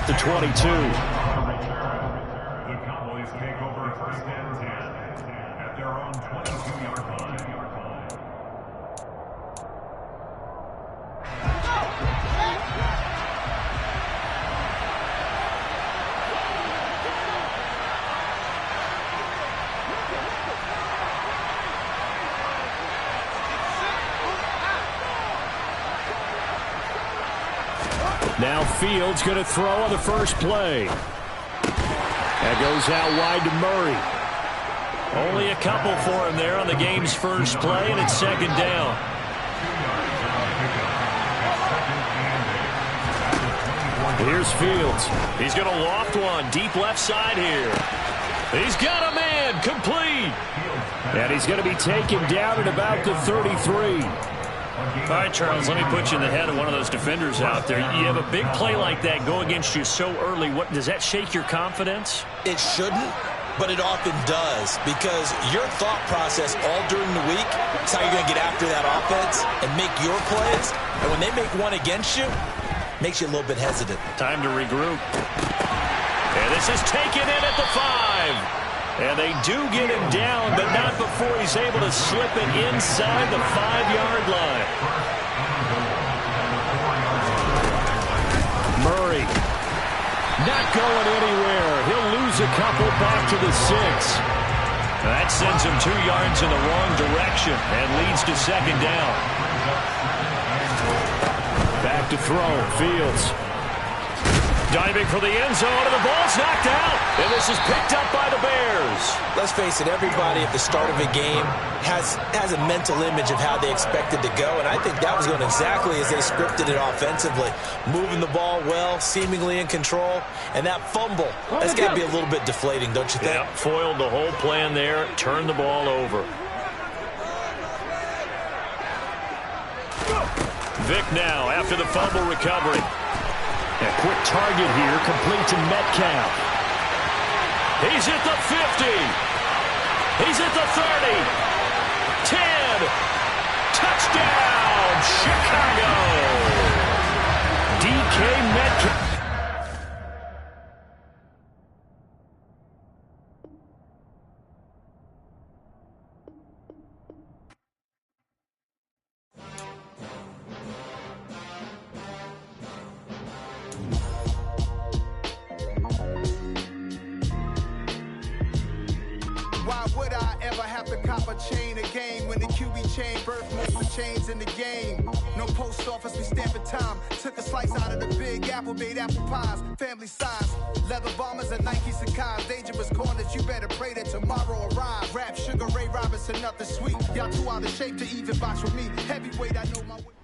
the 22. The Cowboys take over first and 10 at their own 22-yard line. Now Fields going to throw on the first play. That goes out wide to Murray. Only a couple for him there on the game's first play, and it's second down. Here's Fields. He's going to loft one deep left side here. He's got a man complete. And he's going to be taken down at about the 33. All right, Charles, let me put you in the head of one of those defenders out there. You have a big play like that go against you so early. What does that shake your confidence? It shouldn't, but it often does, because your thought process all during the week is how you're going to get after that offense and make your plays. And when they make one against you, it makes you a little bit hesitant. Time to regroup. And this is taken in at the 5. And they do get him down, but not before he's able to slip it inside the 5-yard line. Murray not going anywhere. He'll lose a couple back to the 6. That sends him 2 yards in the wrong direction and leads to second down. Back to throw. Fields diving for the end zone, and the ball's knocked out. And this is picked up by the Bears. Let's face it, everybody at the start of a game has a mental image of how they expected to go, and I think that was going exactly as they scripted it offensively. Moving the ball well, seemingly in control, and that fumble, that's got to be a little bit deflating, don't you think? Yeah, foiled the whole plan there, turned the ball over. Vick now after the fumble recovery. A quick target here, complete to Metcalf. He's at the 50. He's at the 30. 10. Touchdown, Chicago. DK Metcalf. Chain a game when the QB chain birthed most of the chains in the game. No post office, we stamping time. Took a slice out of the big apple, made apple pies, family size. Leather bombers and Nike Sacai's. Dangerous corners, you better pray that tomorrow arrive. Rap, Sugar Ray Robinson, nothing sweet. Y'all too out of shape to even box with me. Heavyweight, I know my way.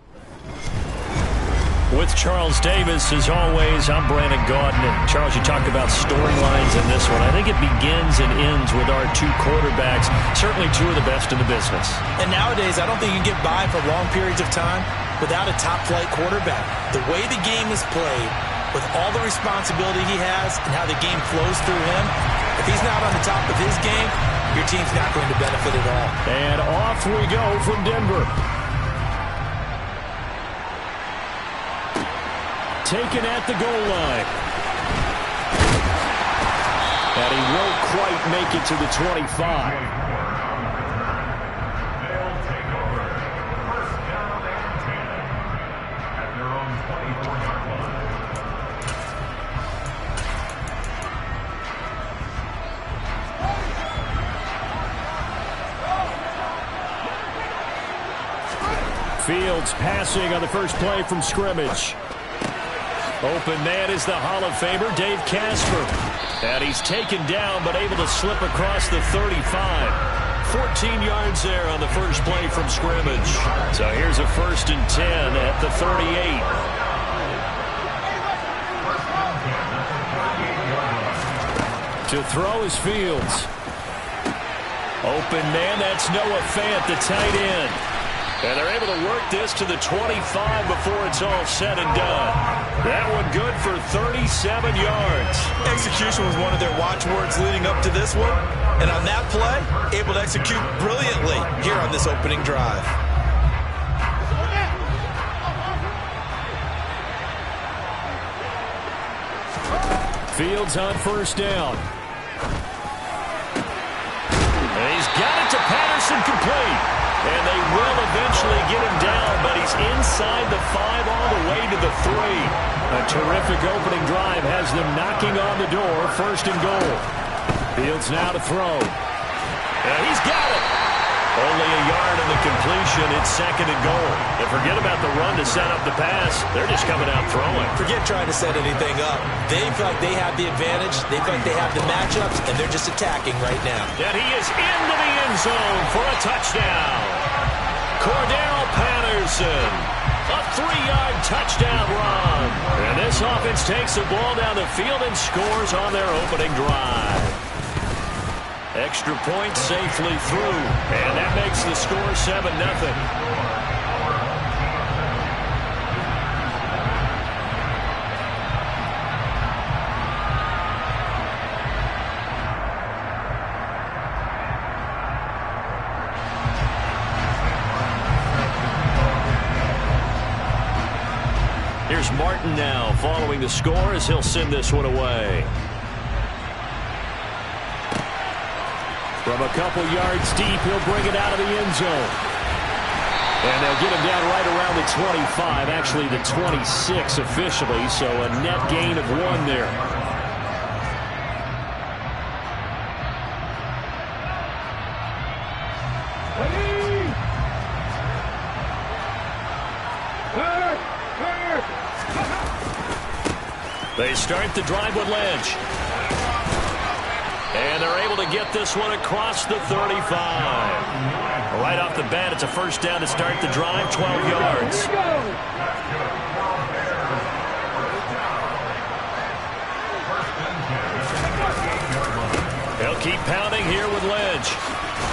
With Charles Davis, as always, I'm Brandon Gaudin. Charles, you talked about storylines in this one. I think it begins and ends with our 2 quarterbacks, certainly 2 of the best in the business. And nowadays, I don't think you can get by for long periods of time without a top-flight quarterback. The way the game is played, with all the responsibility he has and how the game flows through him, if he's not on the top of his game, your team's not going to benefit at all. And off we go from Denver. Taken at the goal line. And he won't quite make it to the 25. They'll take over first down and 10 at their own 24-yard line. Fields passing on the first play from scrimmage. Open man is the Hall of Famer, Dave Casper. And he's taken down, but able to slip across the 35. 14 yards there on the first play from scrimmage. So here's a 1st and 10 at the 38. To throw is Fields. Open man, that's Noah Fant, the tight end. And they're able to work this to the 25 before it's all said and done. That one good for 37 yards. Execution was one of their watchwords leading up to this one. And on that play, able to execute brilliantly here on this opening drive. Fields on first down. And he's got it to Patterson, complete. And they will eventually get him down, but he's inside the 5 all the way to the 3. A terrific opening drive has them knocking on the door, first and goal. Fields now to throw. And he's got it. Only a yard in the completion. It's second and goal. And forget about the run to set up the pass. They're just coming out throwing. Forget trying to set anything up. They feel like they have the advantage. They feel like they have the matchups, and they're just attacking right now. And he is into the end zone for a touchdown. Cordarrelle Patterson. A 3-yard touchdown run. And this offense takes the ball down the field and scores on their opening drive. Extra point safely through. And that makes the score 7-0. Here's Martin now following the score as he'll send this one away. From a couple yards deep, he'll bring it out of the end zone. And they'll get him down right around the 25, actually the 26 officially, so a net gain of 1 there. They start the drive with Lynch. And they're able to get this one across the 35. Right off the bat, it's a first down to start the drive, 12 yards. He'll keep pounding here with Lynch.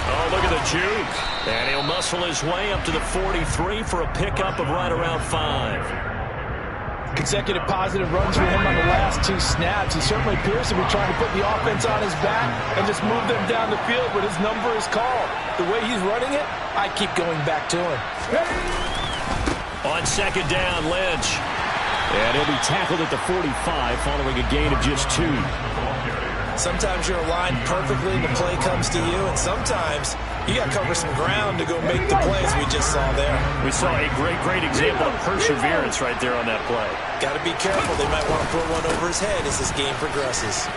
Oh, look at the juke. And he'll muscle his way up to the 43 for a pickup of right around 5. Consecutive positive runs for him on the last 2 snaps. He certainly appears to be trying to put the offense on his back and just move them down the field, but his number is called. The way he's running it, I keep going back to him. On second down, Lynch. And he'll be tackled at the 45 following a gain of just 2. Sometimes you're aligned perfectly and the play comes to you, and sometimes you got to cover some ground to go make the plays we just saw there. We saw a great example of perseverance right there on that play. Got to be careful. They might want to put one over his head as this game progresses.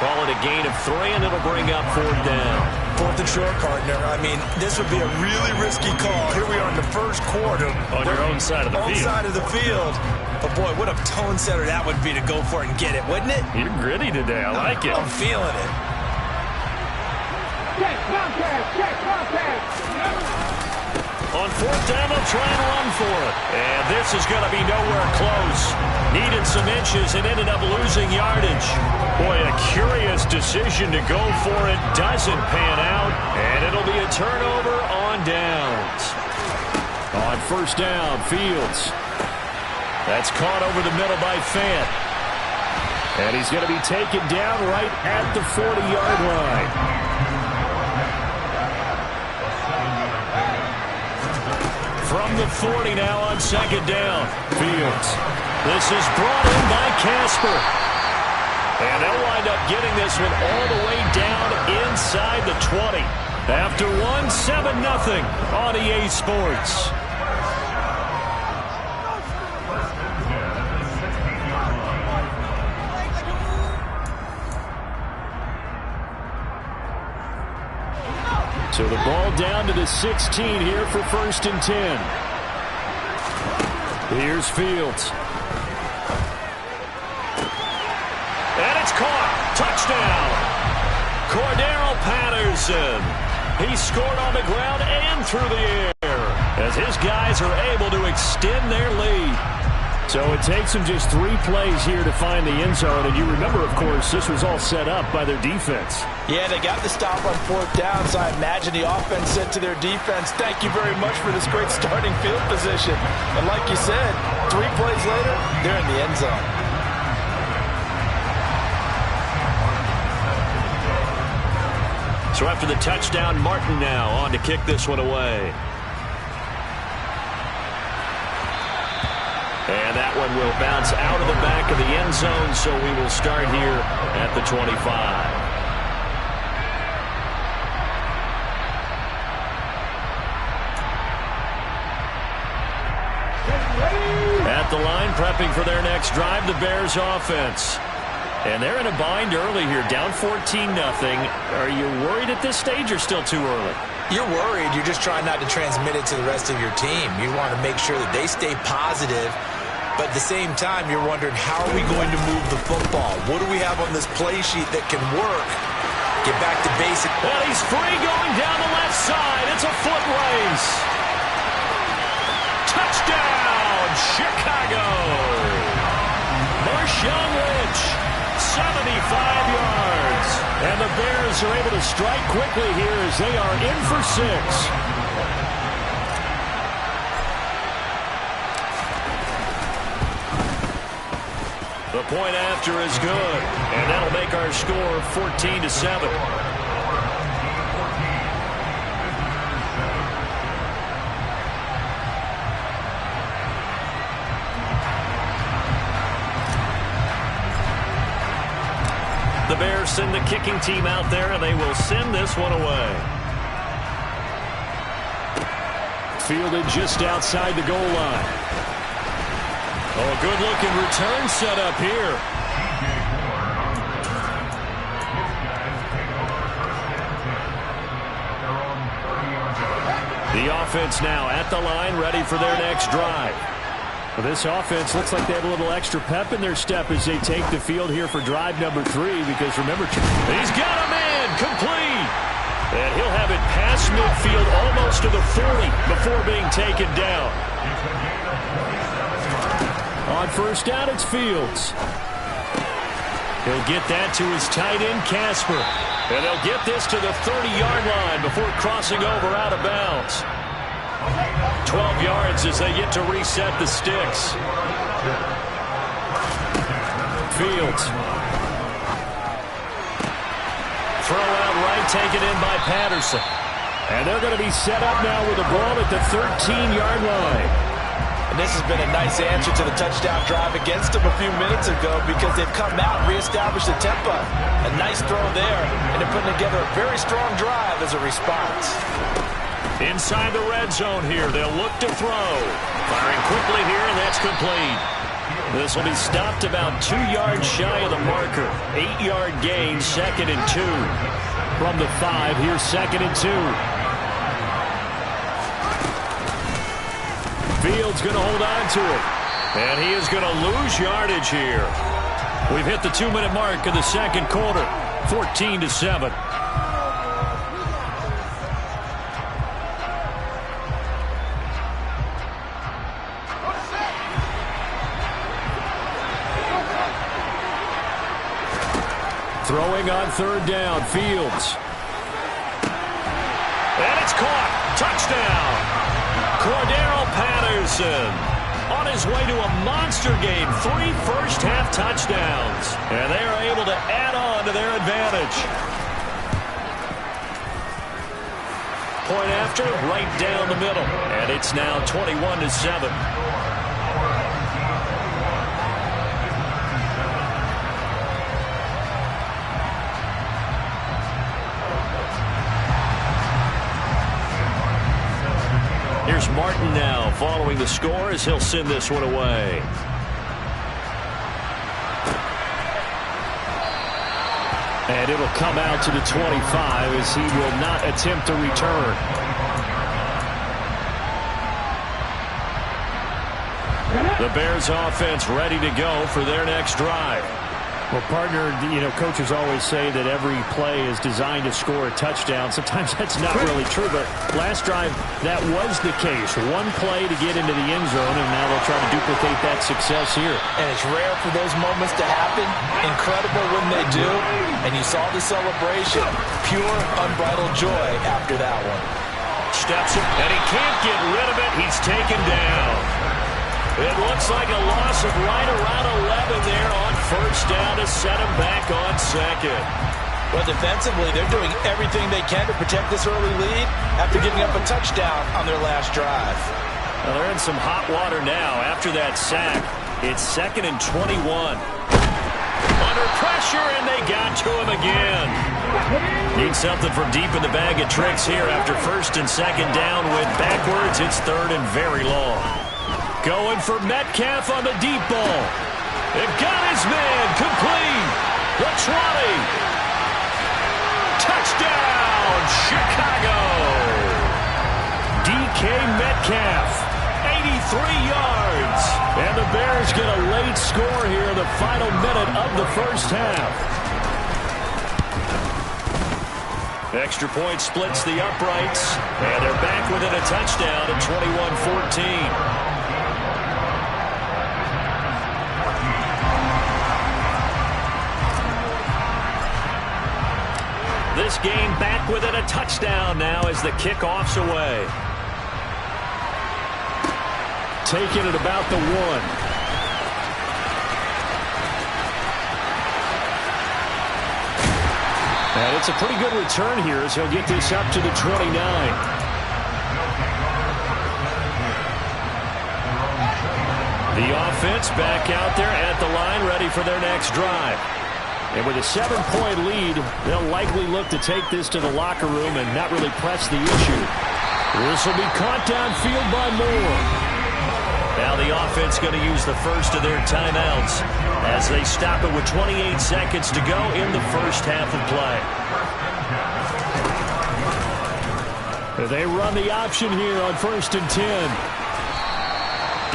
Call it a gain of 3, and it'll bring up 4th down. 4th and short, partner. I mean, this would be a really risky call. Here we are in the first quarter. On your own side of the field. Own side of the field. But, boy, what a tone setter that would be to go for it and get it, wouldn't it? You're gritty today. I like it. I'm feeling it. On 4th down, they'll try and run for it. And this is going to be nowhere close. Needed some inches and ended up losing yardage. Boy, a curious decision to go for it. Doesn't pan out. And it'll be a turnover on downs. On first down, Fields. That's caught over the middle by Fant. And he's going to be taken down right at the 40-yard line. From the 40 now on second down. Fields. This is brought in by Casper. And they'll wind up getting this one all the way down inside the 20. After 7-0 on EA Sports. So the ball down to the 16 here for 1st and 10. Here's Fields. And it's caught. Touchdown. Cordarrelle Patterson. He scored on the ground and through the air as his guys are able to extend their lead. So it takes them just 3 plays here to find the end zone. And you remember, of course, this was all set up by their defense. Yeah, they got the stop on 4th down, so I imagine the offense said to their defense, thank you very much for this great starting field position. And like you said, 3 plays later, they're in the end zone. So after the touchdown, Martin now on to kick this one away. And that one will bounce out of the back of the end zone, so we will start here at the 25. At the line, prepping for their next drive, the Bears offense. And they're in a bind early here, down 14-0. Are you worried at this stage or still too early? You're worried. You're just trying not to transmit it to the rest of your team. You want to make sure that they stay positive. But at the same time, you're wondering, how are we going to move the football? What do we have on this play sheet that can work? Get back to basic. Well, he's free going down the left side. It's a foot race. Touchdown, Chicago. Marshawn Lynch, 75 yards. And the Bears are able to strike quickly here as they are in for 6. The point after is good, and that'll make our score 14-7. The Bears send the kicking team out there, and they will send this one away. Fielded just outside the goal line. Oh, good-looking return set up here. The offense now at the line, ready for their next drive. Well, this offense looks like they have a little extra pep in their step as they take the field here for drive number 3, because remember, he's got a man complete. And he'll have it past midfield almost to the 40 before being taken down. On first down, it's Fields. He'll get that to his tight end, Casper. And they'll get this to the 30-yard line before crossing over out of bounds. 12 yards as they get to reset the sticks. Fields. Throw out right, taken in by Patterson. And they're going to be set up now with the ball at the 13-yard line. And this has been a nice answer to the touchdown drive against them a few minutes ago, because they've come out and reestablished the tempo. A nice throw there, and they're putting together a very strong drive as a response. Inside the red zone here, they'll look to throw. Firing quickly here, and that's complete. This will be stopped about 2 yards shy of the marker. 8-yard gain, 2nd and 2. From the 5, here's 2nd and 2. Fields going to hold on to it. And he is going to lose yardage here. We've hit the 2-minute mark of the second quarter. 14-7. Throwing on third down, Fields. And it's caught. Touchdown. Cordero Patterson on his way to a monster game. 3 first-half touchdowns. And they are able to add on to their advantage. Point after, right down the middle. And it's now 21-7. Here's Martin now following the score as he'll send this one away. And it'll come out to the 25 as he will not attempt to return. The Bears offense ready to go for their next drive. Well, partner, coaches always say that every play is designed to score a touchdown. Sometimes that's not really true, but last drive, that was the case. One play to get into the end zone, and now they'll try to duplicate that success here. And it's rare for those moments to happen. Incredible when they do. And you saw the celebration. Pure, unbridled joy after that one. Steps it, and he can't get rid of it. He's taken down. It looks like a loss of right around 11 there on first down to set him back on second. Well, defensively, they're doing everything they can to protect this early lead after giving up a touchdown on their last drive. Well, they're in some hot water now after that sack. It's 2nd and 21. Under pressure, and they got to him again. Need something from deep in the bag of tricks here after 1st and 2nd down. Went backwards. It's 3rd and very long. Going for Metcalf on the deep ball. They've got his man. Complete. The 20. Touchdown, Chicago. DK Metcalf. 83 yards. And the Bears get a late score here in the final minute of the first half. Extra point splits the uprights. And they're back within a touchdown at 21-14. This game back within a touchdown now as the kickoff's away. Taking it about the 1. And it's a pretty good return here as he'll get this up to the 29. The offense back out there at the line, ready for their next drive. And with a 7-point lead, they'll likely look to take this to the locker room and not really press the issue. This will be caught downfield by Moore. Now the offense going to use the first of their timeouts as they stop it with 28 seconds to go in the first half of play. They run the option here on 1st and 10.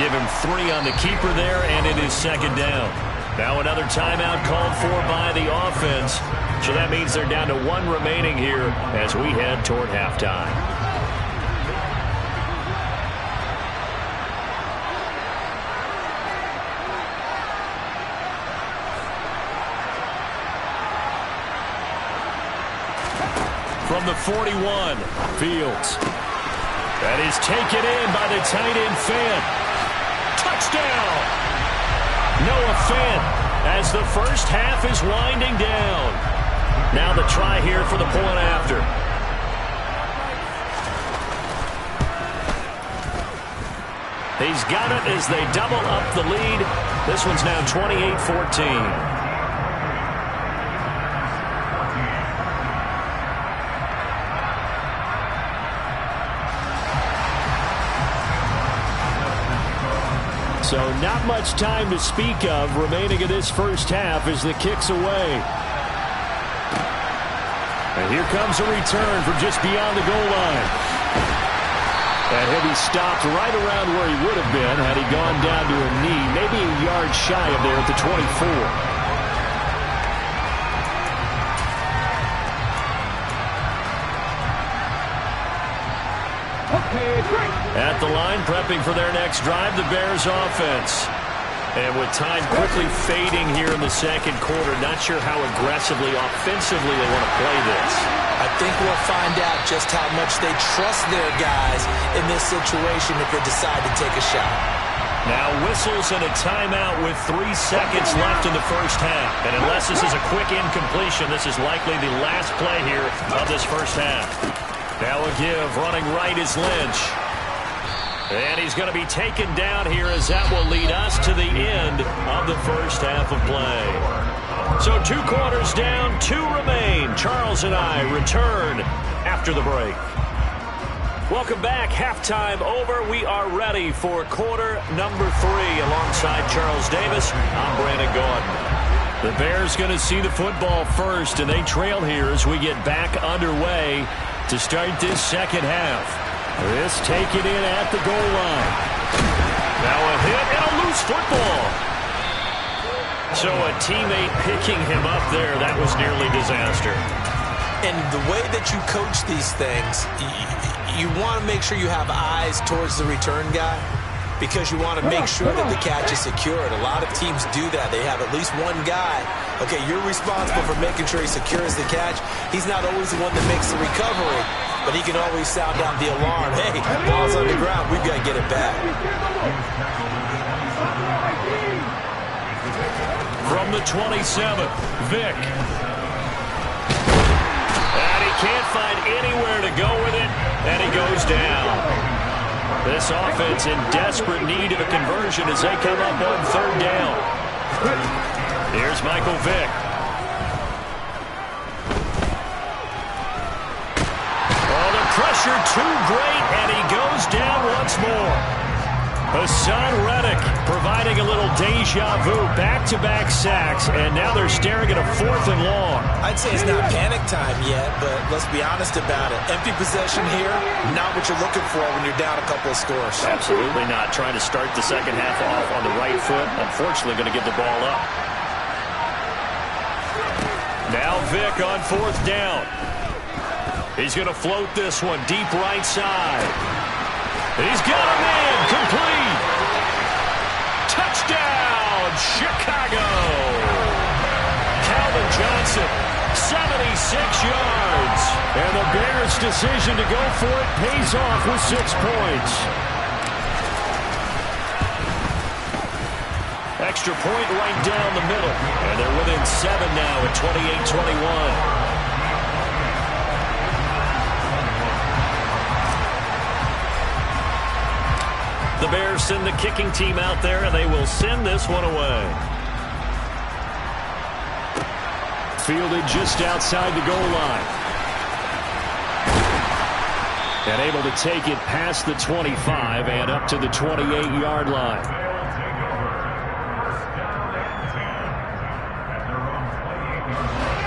Give him 3 on the keeper there, and it is 2nd down. Now another timeout called for by the offense. So that means they're down to 1 remaining here as we head toward halftime. From the 41, Fields. That is taken in by the tight end Fant. Touchdown! Noah Fant as the first half is winding down. Now the try here for the point after. He's got it as they double up the lead. This one's now 28-14. So not much time to speak of remaining in this first half as the kick's away. And here comes a return from just beyond the goal line. And he'll be stopped right around where he would have been had he gone down to a knee, maybe a yard shy of there at the 24. At the line, prepping for their next drive, the Bears offense. And with time quickly fading here in the second quarter, not sure how aggressively, offensively they want to play this. I think we'll find out just how much they trust their guys in this situation if they decide to take a shot. Now whistles and a timeout with 3 seconds left in the first half. And unless this is a quick incompletion, this is likely the last play here of this first half. Now a give, running right is Lynch. And he's going to be taken down here as that will lead us to the end of the first half of play. So 2 quarters down, 2 remain. Charles and I return after the break. Welcome back. Halftime over. We are ready for quarter number 3 alongside Charles Davis. I'm Brandon Gaudin. The Bears going to see the football first, and they trail here as we get back underway to start this second half. This taken in at the goal line. Now a hit and a loose football. So a teammate picking him up there, that was nearly disaster. And the way that you coach these things, you want to make sure you have eyes towards the return guy because you want to make sure that the catch is secured. A lot of teams do that. They have at least one guy. Okay, you're responsible for making sure he secures the catch. He's not always the one that makes the recovery, but he can always sound out the alarm. Hey, ball's on the ground. We've got to get it back. From the 27th, Vick. And he can't find anywhere to go with it, and he goes down. This offense in desperate need of a conversion as they come up on third down. Here's Michael Vick. Oh, the pressure too great, and he goes down once more. Hassan Reddick providing a little deja vu, back-to-back sacks, and now they're staring at a 4th and long. I'd say it's not panic time yet, but let's be honest about it. Empty possession here, not what you're looking for when you're down a couple of scores. Absolutely not. Trying to start the second half off on the right foot. Unfortunately, going to give the ball up. Now Vick on 4th down. He's going to float this one deep right side. He's got a man, complete. Touchdown, Chicago. Calvin Johnson, 76 yards. And the Bears' decision to go for it pays off with 6 points. Extra point right down the middle. And they're within 7 now at 28-21. The Bears send the kicking team out there, and they will send this one away. Fielded just outside the goal line. And able to take it past the 25 and up to the 28-yard line.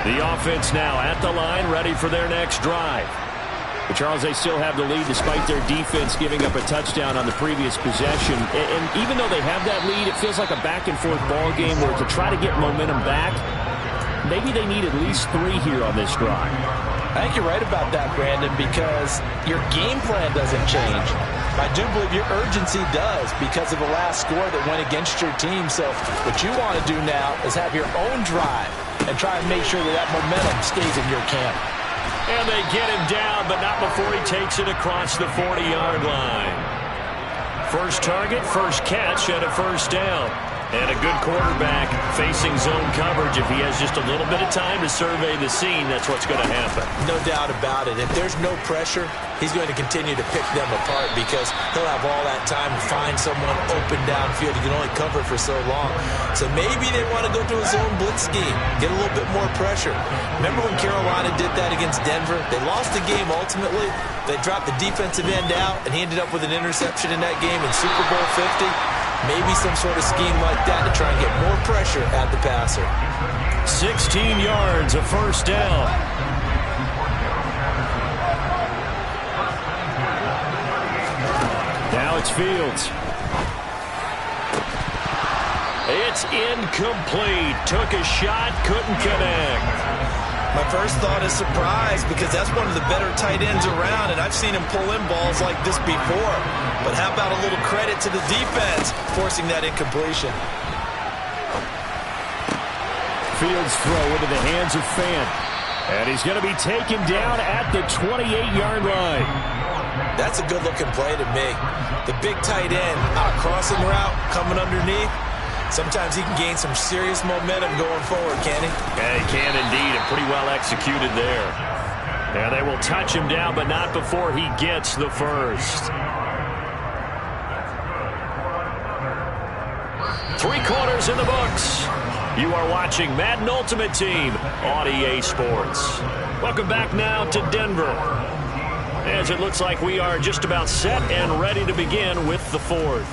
The offense now at the line, ready for their next drive. But Charles, they still have the lead despite their defense giving up a touchdown on the previous possession. And even though they have that lead, it feels like a back-and-forth ball game where to try to get momentum back, maybe they need at least 3 here on this drive. I think you're right about that, Brandon, because your game plan doesn't change. I do believe your urgency does because of the last score that went against your team. So what you want to do now is have your own drive and try and make sure that that momentum stays in your camp. And they get him down, but not before he takes it across the 40-yard line. First target, first catch, and a first down. And a good quarterback facing zone coverage. If he has just a little bit of time to survey the scene, that's what's going to happen. No doubt about it. If there's no pressure, he's going to continue to pick them apart because he'll have all that time to find someone open downfield. He can only cover for so long. So maybe they want to go to a zone blitz scheme, get a little bit more pressure. Remember when Carolina did that against Denver? They lost the game ultimately. They dropped the defensive end out, and he ended up with an interception in that game in Super Bowl 50. Maybe some sort of scheme like that to try and get more pressure at the passer. 16 yards, a first down. Now it's Fields. It's incomplete. Took a shot, couldn't connect. My first thought is surprise because that's one of the better tight ends around, and I've seen him pull in balls like this before. But how about a little credit to the defense forcing that incompletion? Fields throw into the hands of Fant. And he's going to be taken down at the 28-yard line. That's a good-looking play to me. The big tight end on a crossing route coming underneath. Sometimes he can gain some serious momentum going forward, can he? Yeah, he can indeed, and pretty well executed there. And they will touch him down, but not before he gets the first. 3 quarters in the books. You are watching Madden Ultimate Team on EA Sports. Welcome back now to Denver, as it looks like we are just about set and ready to begin with the 4th.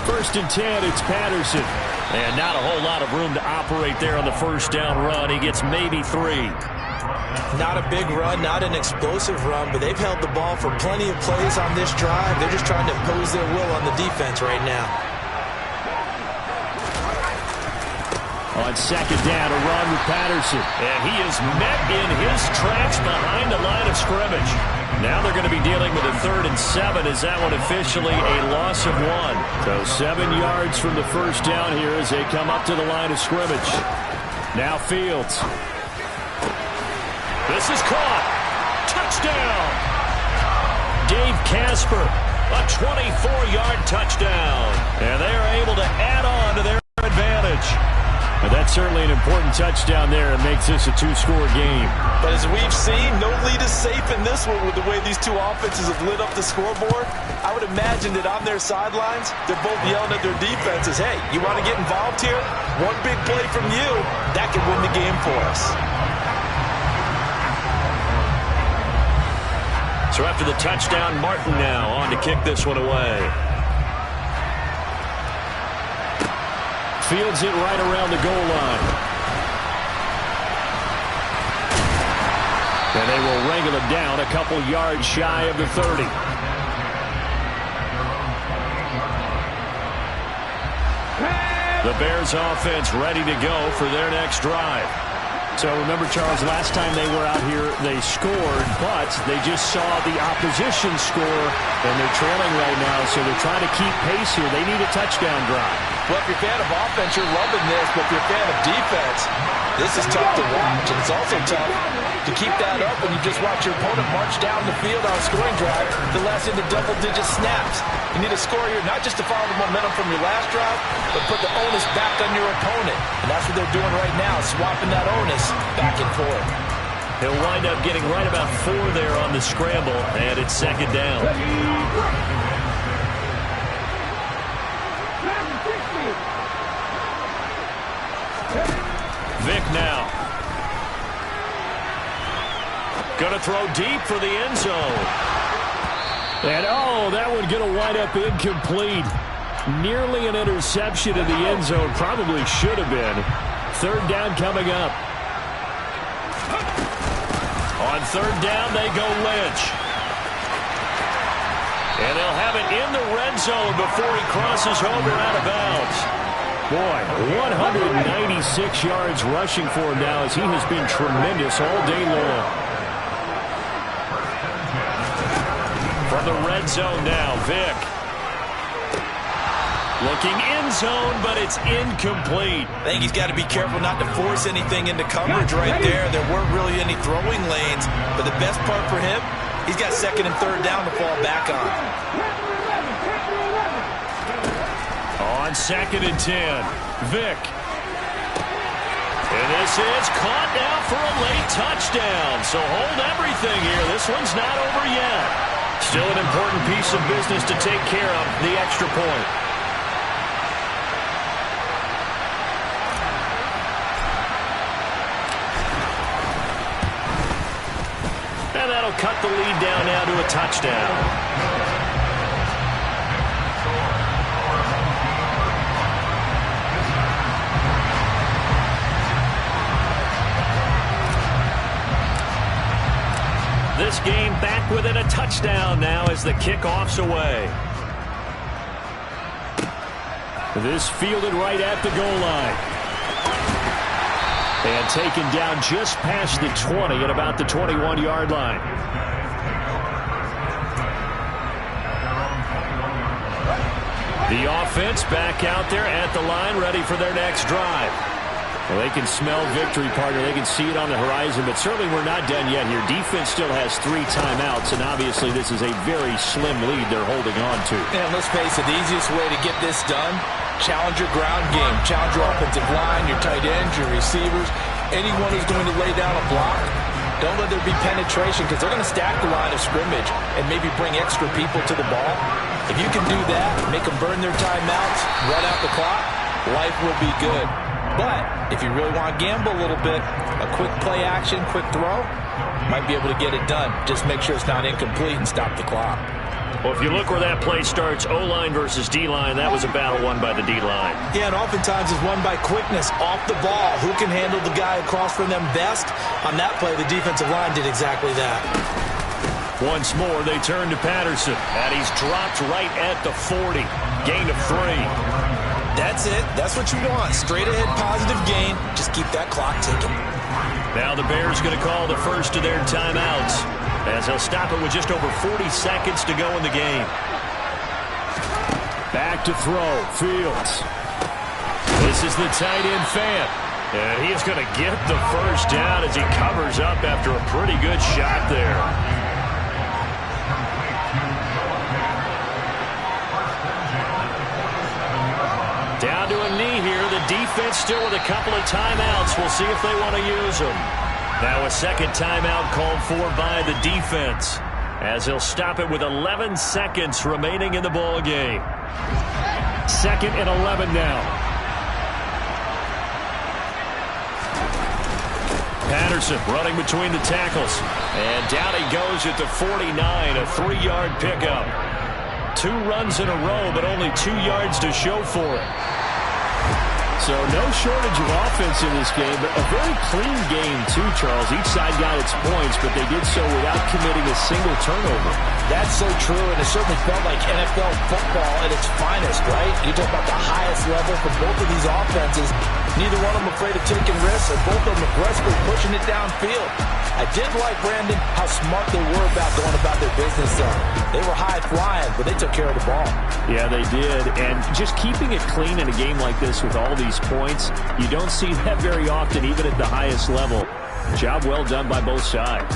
First and 10, it's Patterson. And not a whole lot of room to operate there on the first down run. He gets maybe 3. Not a big run, not an explosive run, but they've held the ball for plenty of plays on this drive. They're just trying to impose their will on the defense right now. On second down, a run with Patterson. And he is met in his tracks behind the line of scrimmage. Now they're going to be dealing with a 3rd and 7. Is that one officially a loss of 1? So 7 yards from the first down here as they come up to the line of scrimmage. Now Fields. This is caught. Touchdown. Dave Casper, a 24-yard touchdown. And they are able to add on to their advantage. Lynch. And that's certainly an important touchdown there. It makes this a two-score game. But as we've seen, no lead is safe in this one with the way these two offenses have lit up the scoreboard. I would imagine that on their sidelines, they're both yelling at their defenses, hey, you want to get involved here? One big play from you, that could win the game for us. So after the touchdown, Martin now on to kick this one away. Fields it right around the goal line. And they will wrangle him down a couple yards shy of the 30. The Bears offense ready to go for their next drive. So remember, Charles, last time they were out here, they scored, but they just saw the opposition score, and they're trailing right now, so they're trying to keep pace here. They need a touchdown drive. Well, if you're a fan of offense, you're loving this, but if you're a fan of defense, this is tough to watch, and it's also tough to keep that up when you just watch your opponent march down the field on a scoring drive that lasts into double-digit snaps. You need a score here not just to follow the momentum from your last drive, but put the onus back on your opponent. And that's what they're doing right now, swapping that onus back and forth. He'll wind up getting right about 4 there on the scramble, and it's second down. Vick now. Gonna throw deep for the end zone. And oh, that one gonna wind up incomplete. Nearly an interception in the end zone. Probably should have been. Third down coming up. On third down, they go Lynch. And they'll have it in the red zone before he crosses over out of bounds. Boy, 196 yards rushing for him now as he has been tremendous all day long. From the red zone now, Vick. Looking end zone, but it's incomplete. I think he's got to be careful not to force anything into coverage right there. There weren't really any throwing lanes, but the best part for him, he's got second and third down to fall back on. On second and 10, Vick. And this is caught now for a late touchdown. So hold everything here. This one's not over yet. Still an important piece of business to take care of, the extra point. And that'll cut the lead down now to a touchdown. This game back within a touchdown now as the kickoff's away. This fielded right at the goal line. And taken down just past the 20 at about the 21-yard line. The offense back out there at the line, ready for their next drive. Well, they can smell victory, partner. They can see it on the horizon, but certainly we're not done yet here. Defense still has 3 timeouts, and obviously this is a very slim lead they're holding on to. And let's face it, the easiest way to get this done, challenge your ground game. Challenge your offensive line, your tight ends, your receivers, anyone who's going to lay down a block. Don't let there be penetration because they're going to stack the line of scrimmage and maybe bring extra people to the ball. If you can do that, make them burn their timeouts, run out the clock, life will be good. But if you really want to gamble a little bit, a quick play action, quick throw, might be able to get it done. Just make sure it's not incomplete and stop the clock. Well, if you look where that play starts, O-line versus D-line, that was a battle won by the D-line. Yeah, and oftentimes it's won by quickness, off the ball. Who can handle the guy across from them best? On that play, the defensive line did exactly that. Once more, they turn to Patterson, and he's dropped right at the 40. Gain of 3. That's it. That's what you want. Straight ahead positive gain. Just keep that clock ticking. Now the Bears going to call the first of their timeouts as they'll stop it with just over 40 seconds to go in the game. Back to throw. Fields. This is the tight end Fant. And he is going to get the first down as he covers up after a pretty good shot there. Down to a knee here, the defense still with a couple of timeouts. We'll see if they want to use them. Now a second timeout called for by the defense, as he'll stop it with 11 seconds remaining in the ball game. 2nd and 11 now. Patterson running between the tackles. And down he goes at the 49, a 3-yard pickup. 2 runs in a row, but only 2 yards to show for it. So no shortage of offense in this game, but a very clean game too, Charles. Each side got its points, but they did so without committing a single turnover. That's so true, and it certainly felt like NFL football at its finest, right? You talk about the highest level for both of these offenses. Neither one of them afraid of taking risks, and both of them aggressively pushing it downfield. I did like, Brandon, how smart they were about going about their business. They were high-flying, but they took care of the ball. Yeah, they did. And just keeping it clean in a game like this with all these points, you don't see that very often, even at the highest level. Job well done by both sides.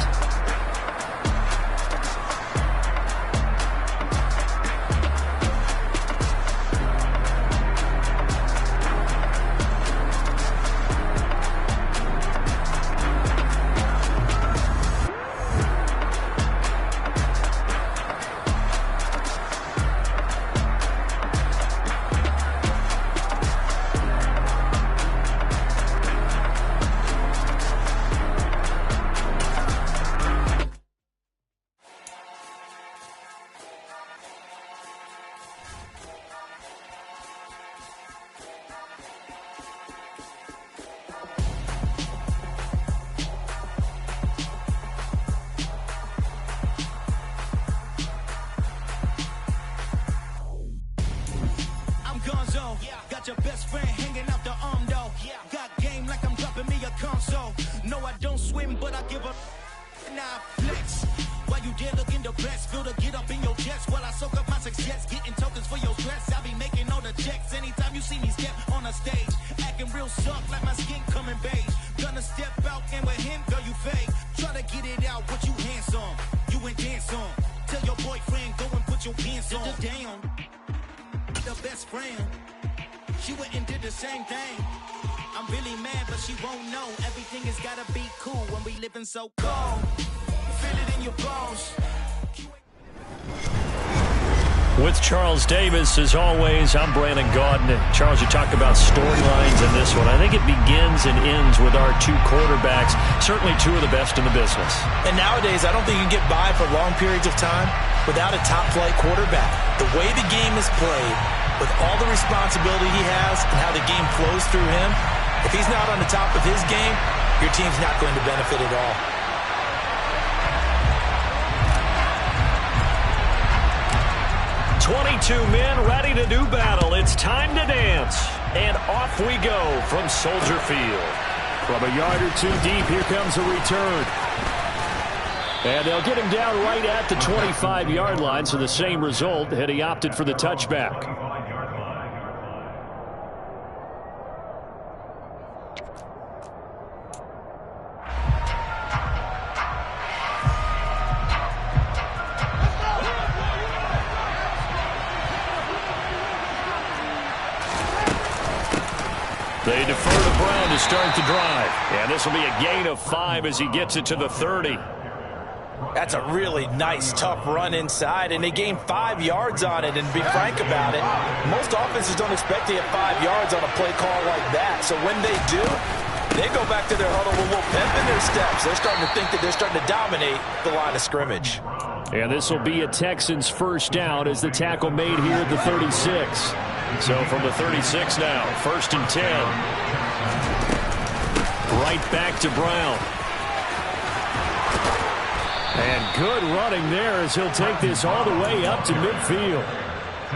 Got your best friend hanging out the arm though. Got game like I'm dropping me a console. No, I don't swim, but I give up. Nah, flex. While you there looking the best, feel to get up in your chest while I soak up my success. Getting tokens for your stress. I be making all the checks anytime you see me step on a stage. Acting real soft like my skin coming beige. Gonna step out and with him, girl, you fake. Try to get it out, what you handsome. You ain't dance on. Tell your boyfriend, go and put your pants on. Down. The best friend. She went and did the same thing. I'm really mad, but she won't know. Everything has gotta be cool when we living so cold. Feel it in your bones. With Charles Davis, as always, I'm Brandon Gaudin. Charles, you talk about storylines in this one. I think it begins and ends with our 2 quarterbacks, certainly 2 of the best in the business. And nowadays, I don't think you can get by for long periods of time without a top-flight quarterback. The way the game is played, with all the responsibility he has and how the game flows through him, if he's not on the top of his game, your team's not going to benefit at all. "22 men ready to do battle. It's time to dance." And off we go from Soldier Field. From a yard or 2 deep, here comes a return. And they'll get him down right at the 25-yard line, so the same result, and he opted for the touchback. They defer to Brown to start the drive. And this will be a gain of 5 as he gets it to the 30. That's a really nice, tough run inside, and they gain 5 yards on it. And to be frank about it, most offenses don't expect to get 5 yards on a play call like that. So when they do, they go back to their huddle with a little pep in their steps. They're starting to think that they're starting to dominate the line of scrimmage. And this will be a Texans first down as the tackle made here at the 36. So from the 36 now, 1st and 10. Right back to Brown. And good running there as he'll take this all the way up to midfield.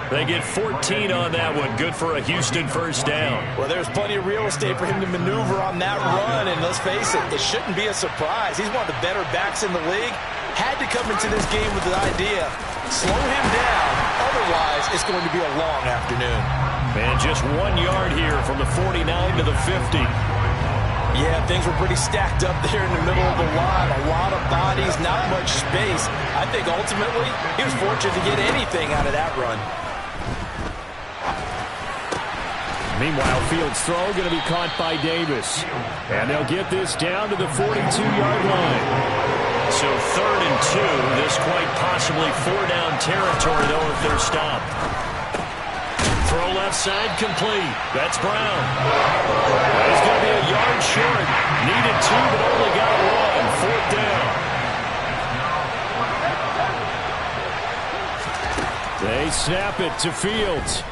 They get 14 on that one. Good for a Houston first down. Well, there's plenty of real estate for him to maneuver on that run. And let's face it, it shouldn't be a surprise. He's one of the better backs in the league. Had to come into this game with the idea, slow him down. Otherwise, it's going to be a long afternoon. And just 1 yard here from the 49 to the 50. Yeah, things were pretty stacked up there in the middle of the line. A lot of bodies, not much space. I think ultimately he was fortunate to get anything out of that run. Meanwhile, Fields' throw going to be caught by Davis. And they'll get this down to the 42-yard line. So 3rd and 2. This quite possibly 4-down territory, though, if they're stopped. Throw left side complete. That's Brown. He's going to be a yard short. Needed 2, but only got 1. 4th down. They snap it to Fields.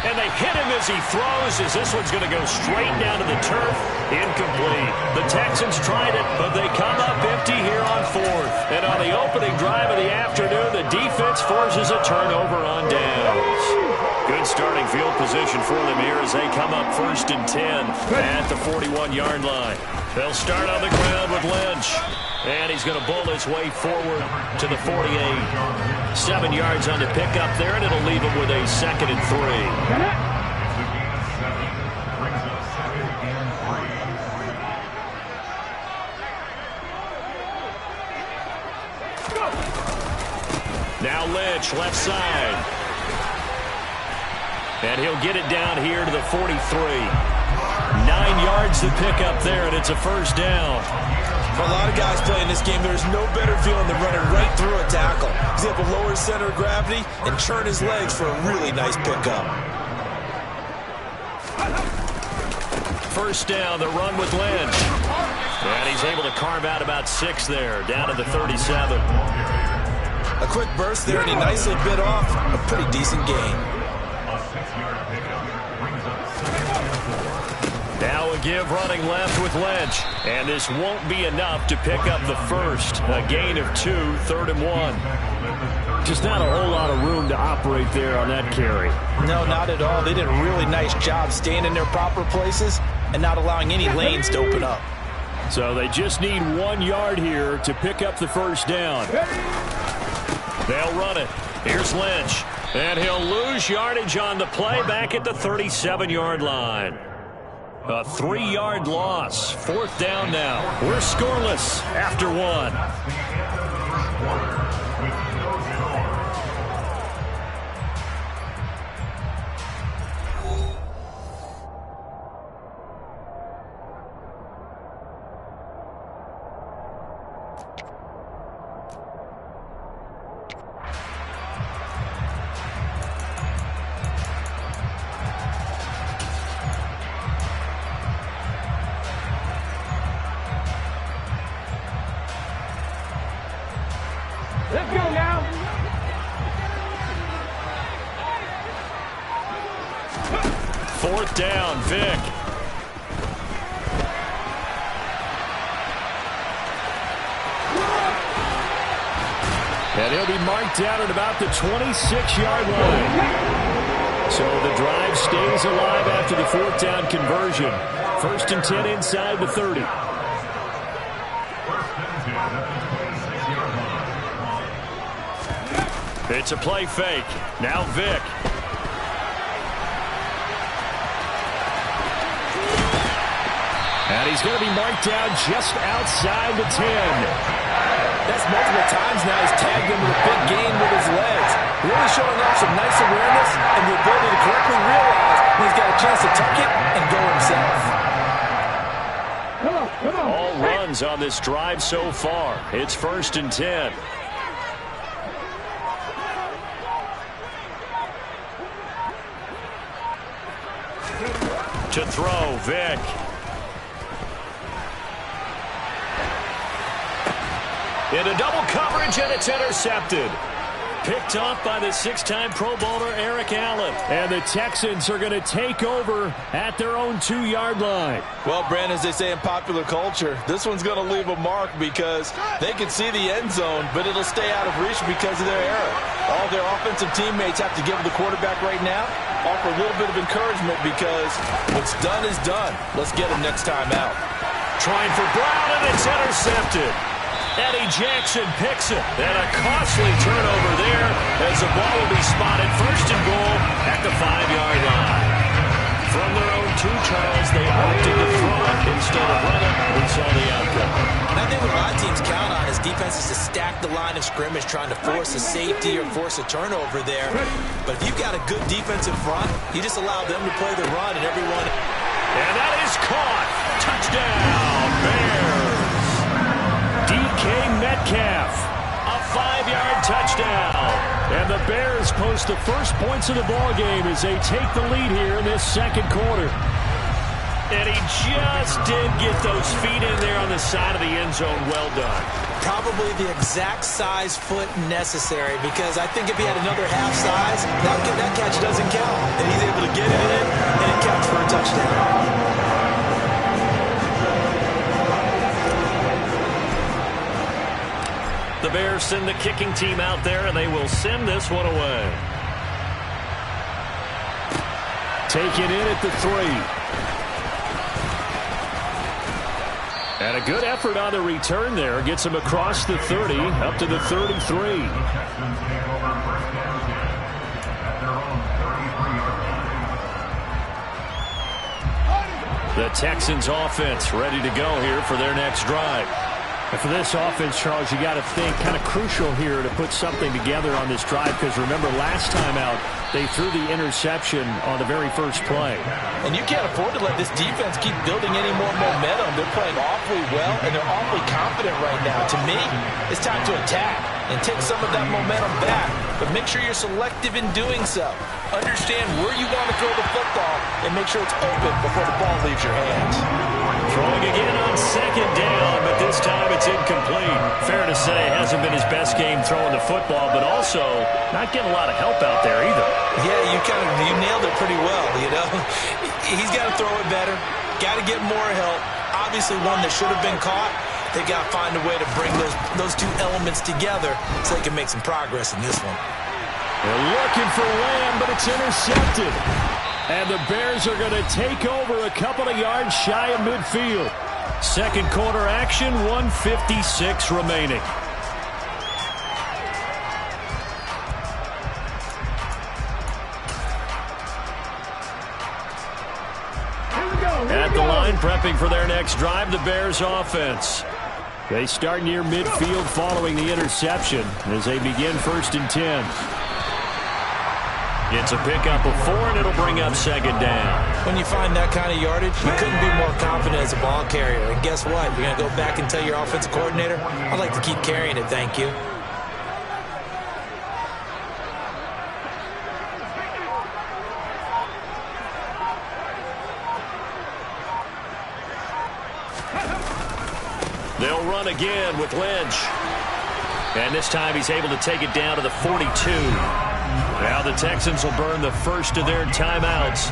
And they hit him as he throws, as this one's going to go straight down to the turf. Incomplete. The Texans tried it, but they come up empty here on 4th. And on the opening drive of the afternoon, the defense forces a turnover on downs. Good starting field position for them here as they come up 1st and 10 at the 41-yard line. They'll start on the ground with Lynch. And he's going to bull his way forward to the 48. 7 yards on the pickup there, and it'll leave him with a 2nd and 3. Now Lynch, left side. And he'll get it down here to the 43. 9 yards to pick up there, and it's a 1st down. For a lot of guys playing this game, there's no better feeling than running right through a tackle. He's able to lower his center of gravity and turn his legs for a really nice pickup. 1st down, the run with Lynch. And he's able to carve out about 6 there, down to the 37. A quick burst there, and he nicely bit off a pretty decent gain. Now a give running left with Lynch. And this won't be enough to pick up the 1st. A gain of 2, 3rd and 1. Just not a whole lot of room to operate there on that carry. No, not at all. They did a really nice job staying in their proper places and not allowing any lanes to open up. So they just need 1 yard here to pick up the 1st down. They'll run it. Here's Lynch. And he'll lose yardage on the play back at the 37-yard line. A 3-yard loss. 4th down now. We're scoreless after 1. Let's go now. Fourth down, Vick. And he'll be marked down at about the 26-yard line. So the drive stays alive after the 4th down conversion. 1st and 10 inside the 30. It's a play fake. Now Vick. And he's going to be marked down just outside the 10. That's multiple times now he's tagged him with a big gain with his legs. Really showing off some nice awareness and the ability to correctly realize when he's got a chance to tuck it and go himself. Come on. All runs on this drive so far. It's 1st and 10. To throw, Vick. Into double coverage, and it's intercepted. Picked off by the 6-time Pro Bowler Eric Allen. And the Texans are going to take over at their own 2-yard line. Well, Brandon, as they say in popular culture, this one's going to leave a mark because they can see the end zone, but it'll stay out of reach because of their error. All their offensive teammates have to give the quarterback right now, offer a little bit of encouragement because what's done is done. Let's get him next time out. Trying for Brown, and it's intercepted. Eddie Jackson picks it. And a costly turnover there as the ball will be spotted 1st and goal at the 5-yard line. From their own 2, Charles, they opted to throw it instead of run it. We saw the outcome. And I think what a lot of teams count on is defenses to stack the line of scrimmage, trying to force a safety or force a turnover there. But if you've got a good defensive front, you just allow them to play the run and everyone. And that is caught. Touchdown, Bears. DK Metcalf, a 5-yard touchdown. And the Bears post the first points of the ball game as they take the lead here in this second quarter. And he just did get those feet in there on the side of the end zone. Well done. Probably the exact size foot necessary, because I think if he had another half size, that catch doesn't count. And he's able to get it in and it counts for a touchdown. The Bears send the kicking team out there, and they will send this one away. Taken in at the 3. And a good effort on the return there. Gets him across the 30, up to the 33. The Texans offense ready to go here for their next drive. And for this offense, Charles, you got to think kind of crucial here to put something together on this drive, because remember last time out they threw the interception on the very first play. And you can't afford to let this defense keep building any more momentum. They're playing awfully well, and they're awfully confident right now. To me, it's time to attack and take some of that momentum back, but make sure you're selective in doing so. Understand where you want to throw the football and make sure it's open before the ball leaves your hands. Throwing again on second down, but this time it's incomplete. Fair to say, it hasn't been his best game throwing the football, but also not getting a lot of help out there either. Yeah, you nailed it pretty well, you know. He's got to throw it better, got to get more help. Obviously one that should have been caught. They got to find a way to bring those two elements together so they can make some progress in this one. They're looking for Lamb, but it's intercepted. And the Bears are going to take over a couple of yards shy of midfield. Second quarter action, 1:56 remaining. At the line, prepping for their next drive, the Bears offense. They start near midfield following the interception as they begin 1st and 10. It's a pickup of 4, and it'll bring up second down. When you find that kind of yardage, you couldn't be more confident as a ball carrier. And guess what? You're going to go back and tell your offensive coordinator, I'd like to keep carrying it, thank you. They'll run again with Lynch. And this time he's able to take it down to the 42. Now the Texans will burn the first of their timeouts.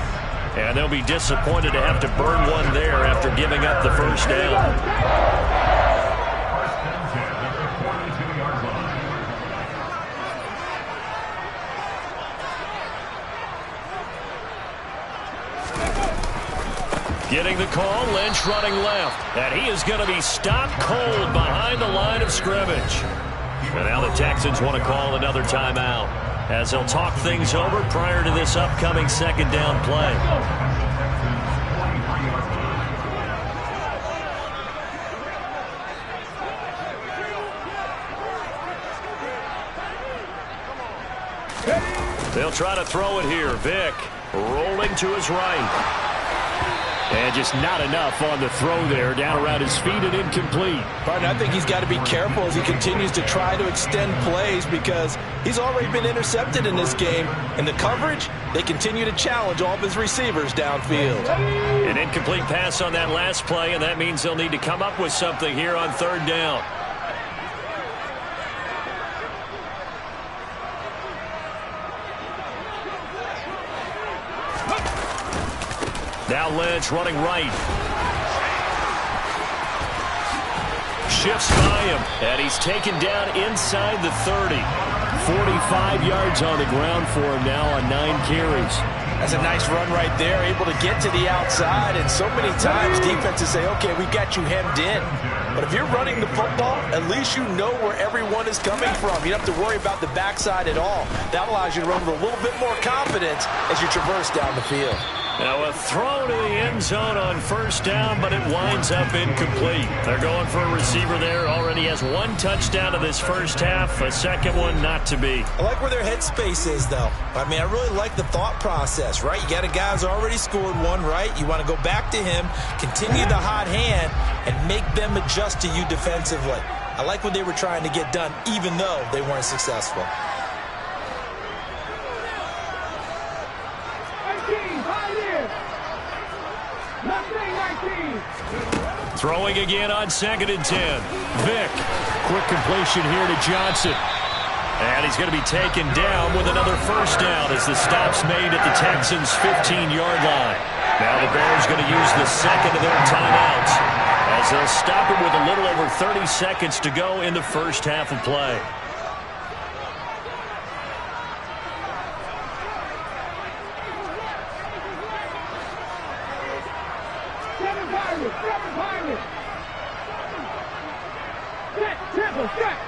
And they'll be disappointed to have to burn one there after giving up the first down. Getting the call, Lynch running left. And he is going to be stopped cold behind the line of scrimmage. And now the Texans want to call another timeout as they'll talk things over prior to this upcoming second down play. They'll try to throw it here. Vick rolling to his right. And just not enough on the throw there. Down around his feet and incomplete. Partner, I think he's got to be careful as he continues to try to extend plays because he's already been intercepted in this game. And the coverage, they continue to challenge all of his receivers downfield. An incomplete pass on that last play, and that means they'll need to come up with something here on third down. Now Lynch running right. Shifts by him, and he's taken down inside the 30. 45 yards on the ground for him now on 9 carries. That's a nice run right there, able to get to the outside. And so many times defenses say, okay, we've got you hemmed in. But if you're running the football, at least you know where everyone is coming from. You don't have to worry about the backside at all. That allows you to run with a little bit more confidence as you traverse down the field. Now a throw to the end zone on first down, but it winds up incomplete. They're going for a receiver there. Already has one touchdown in this first half. A second one not to be. I like where their headspace is, though. I mean, I really like the thought process, right? You got a guy who's already scored one, right? You want to go back to him, continue the hot hand, and make them adjust to you defensively. I like what they were trying to get done, even though they weren't successful. Throwing again on 2nd and 10. Vick. Quick completion here to Johnson. And he's going to be taken down with another first down as the stop's made at the Texans' 15-yard line. Now the Bears going to use the second of their timeouts as they'll stop him with a little over 30 seconds to go in the first half of play.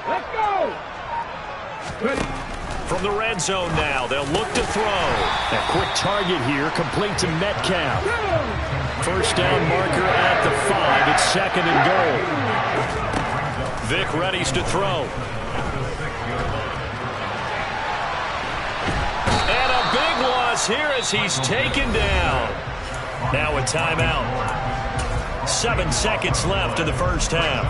Let's go! From the red zone now, they'll look to throw. A quick target here, complete to Metcalf. First down marker at the 5. It's 2nd and goal. Vick readies to throw. And a big loss here as he's taken down. Now a timeout. 7 seconds left in the first half.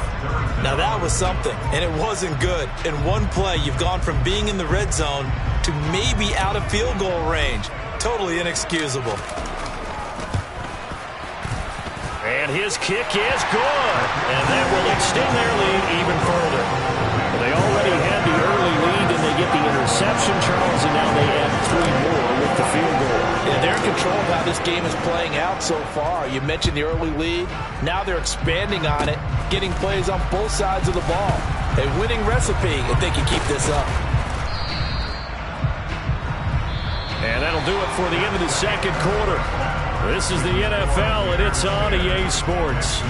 Now that was something, and it wasn't good. In one play, you've gone from being in the red zone to maybe out of field goal range. Totally inexcusable. And his kick is good. And that will extend their lead even further. Well, they already had the early lead, and they get the interception, Charles, and now they add 3 more with the field goal. Yeah, they're in control of how this game is playing out so far. You mentioned the early lead. Now they're expanding on it, getting plays on both sides of the ball. A winning recipe if they can keep this up. And that'll do it for the end of the second quarter. This is the NFL, and it's on EA Sports.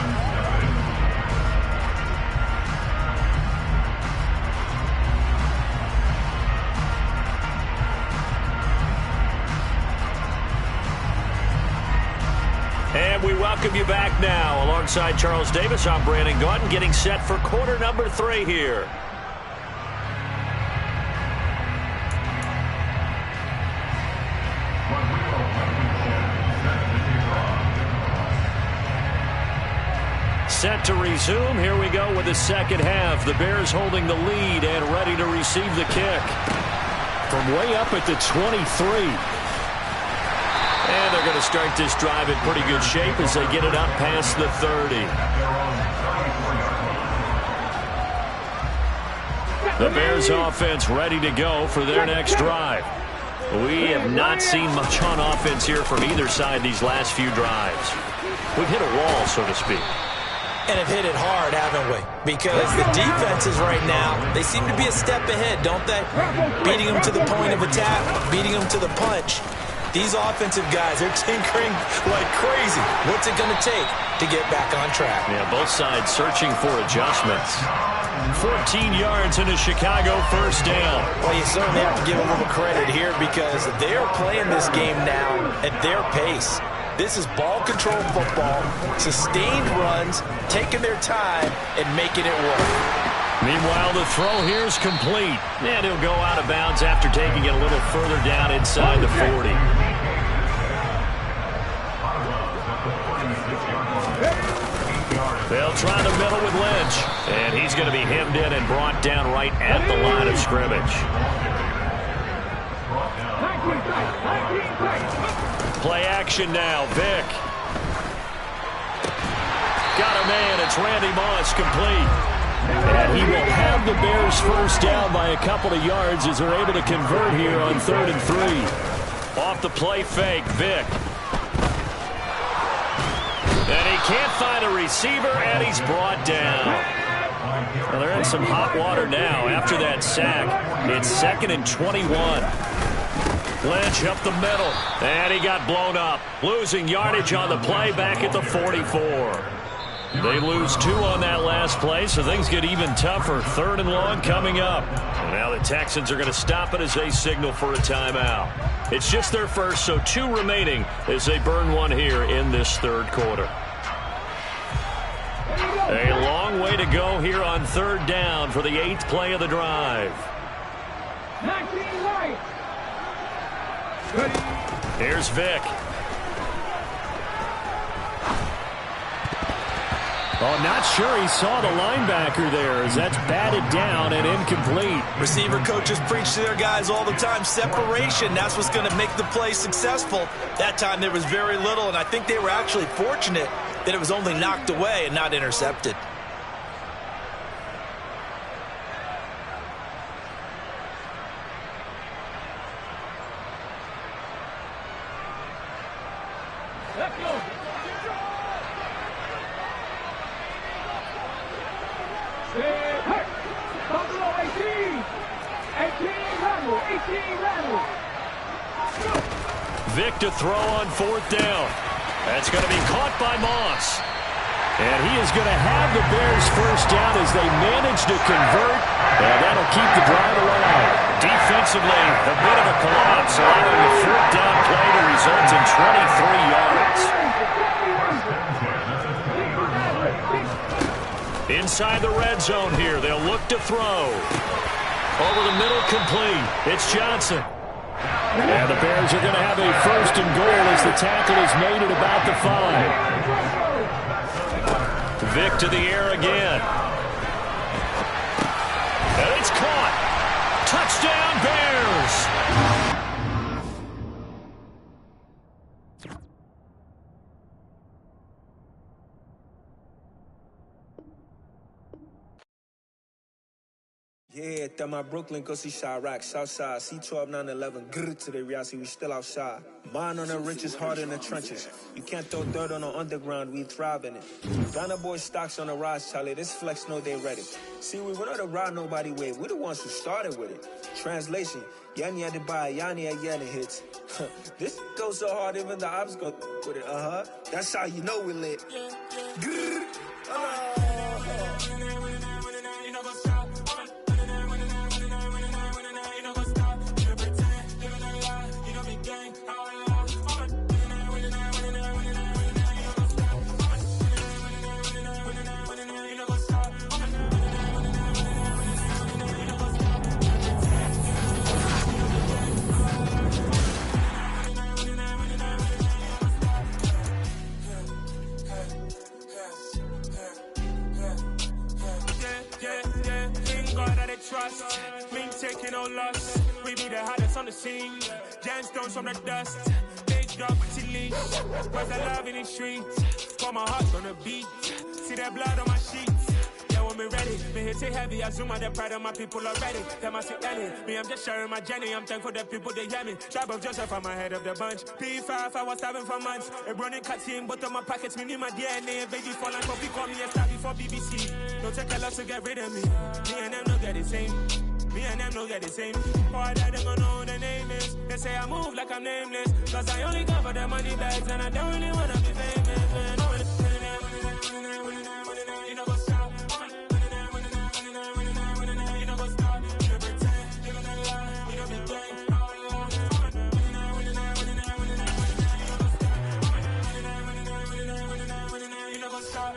And we welcome you back now. Alongside Charles Davis, I'm Brandon Gaudin, getting set for quarter number 3 here. Set to resume. Here we go with the second half. The Bears holding the lead and ready to receive the kick. From way up at the 23. And they're going to start this drive in pretty good shape as they get it up past the 30. The Bears offense ready to go for their next drive. We have not seen much on offense here from either side these last few drives. We've hit a wall, so to speak. And have hit it hard, haven't we? Because the defenses right now, they seem to be a step ahead, don't they? Beating them to the point of attack, beating them to the punch. These offensive guys, they're tinkering like crazy. What's it going to take to get back on track? Yeah, both sides searching for adjustments. 14 yards in a Chicago first down. Well, you certainly have to give a little credit here because they're playing this game now at their pace. This is ball control football, sustained runs, taking their time and making it work. Meanwhile, the throw here is complete. And he'll go out of bounds after taking it a little further down inside the 40. They'll try the middle with Lynch. And he's going to be hemmed in and brought down right at the line of scrimmage. Play action now. Vick. Got a man. It's Randy Moss, complete. And he will have the Bears first down by a couple of yards as they're able to convert here on 3rd and 3. Off the play fake, Vick. And he can't find a receiver, and he's brought down. Well, they're in some hot water now after that sack. It's 2nd and 21. Lynch up the middle, and he got blown up. Losing yardage on the play back at the 44. They lose 2 on that last play, so things get even tougher. 3rd and long coming up. And now the Texans are going to stop it as they signal for a timeout. It's just their first, so 2 remaining as they burn 1 here in this 3rd quarter. A long way to go here on 3rd down for the 8th play of the drive. 19 right. Here's Vick. Oh, not sure he saw the linebacker there as that's batted down and incomplete. Receiver coaches preach to their guys all the time. Separation, that's what's going to make the play successful. That time there was very little, and I think they were actually fortunate that it was only knocked away and not intercepted. Let's go. Buffalo 18. 18 Randall. 18 Randall. Vick to throw on 4th down. That's going to be caught by Moss. And he is going to have the Bears first down as they manage to convert. And that'll keep the drive alive. Defensively, a bit of a collapse, allowing a 4th down play to result in 23 yards. Inside the red zone here, they'll look to throw. Over the middle, complete. It's Johnson. And the Bears are going to have a 1st and goal as the tackle is made at about the 5. Vick to the air again. And it's caught. Touchdown, Bears. Yeah, that my Brooklyn, go see Chirac, Southside, C12, 911, grrr to the reality, we still outside. Mine on the riches, hard in the trenches. You can't throw dirt on the underground, we thrive in it. Ghana boy stocks on the rise, Charlie, this flex know they ready. See, we went on the ride nobody way, we the ones who started with it. Translation, Yanni had to buy, Yanni had Yanni hits. This goes so hard, even the ops go with it, That's how you know we lit. Grrr, trust, me taking no loss. We be the hottest on the scene. Gemstones from the dust. Big drop with your leash. Where's the love in the streets? Got my heart on the beat. See that blood on my sheets. Yeah, when we ready, me hit it heavy. I zoom out the pride of my people already. Them I see Ellie. Me, I'm just sharing my journey. I'm thankful that people they hear me. Tribe of Joseph, I'm ahead of the bunch. P5, I was starving for months. A running cut team, but on my pockets, me need my DNA. Baby, fall like coffee, call me a star before BBC. Don't take a lot to get rid of me. Me and them don't get the same. Me and them don't get the same. Boy, that them gonna know who the name is. They say I move like I'm nameless. Cause I only cover the money bags and I don't really wanna be famous, man. You know what's up? You know what's up? You pretend, living a lie. You know be gang. You know what's up?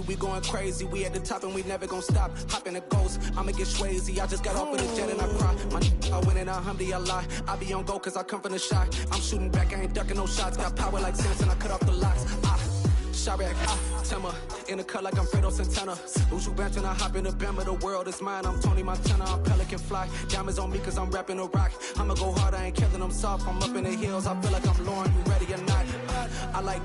We going crazy, we at the top and we never gonna stop. Hop in the ghost, I'ma get swayzy. I just got off of the jet and I cry. I win in a Humvee, I lie. I be on go cause I come from the shot. I'm shooting back, I ain't ducking no shots. Got power like Samson, I cut off the locks. Chirac, Tema, in the cut like I'm Fredo Santana. Uju Banton, I hop in the Bama, the world is mine. I'm Tony Montana, I'm Pelican Fly. Diamonds on me cause I'm rapping a rock. I'ma go hard, I ain't killing them soft. I'm up in the hills, I feel like I'm Lauren, you ready or not? I like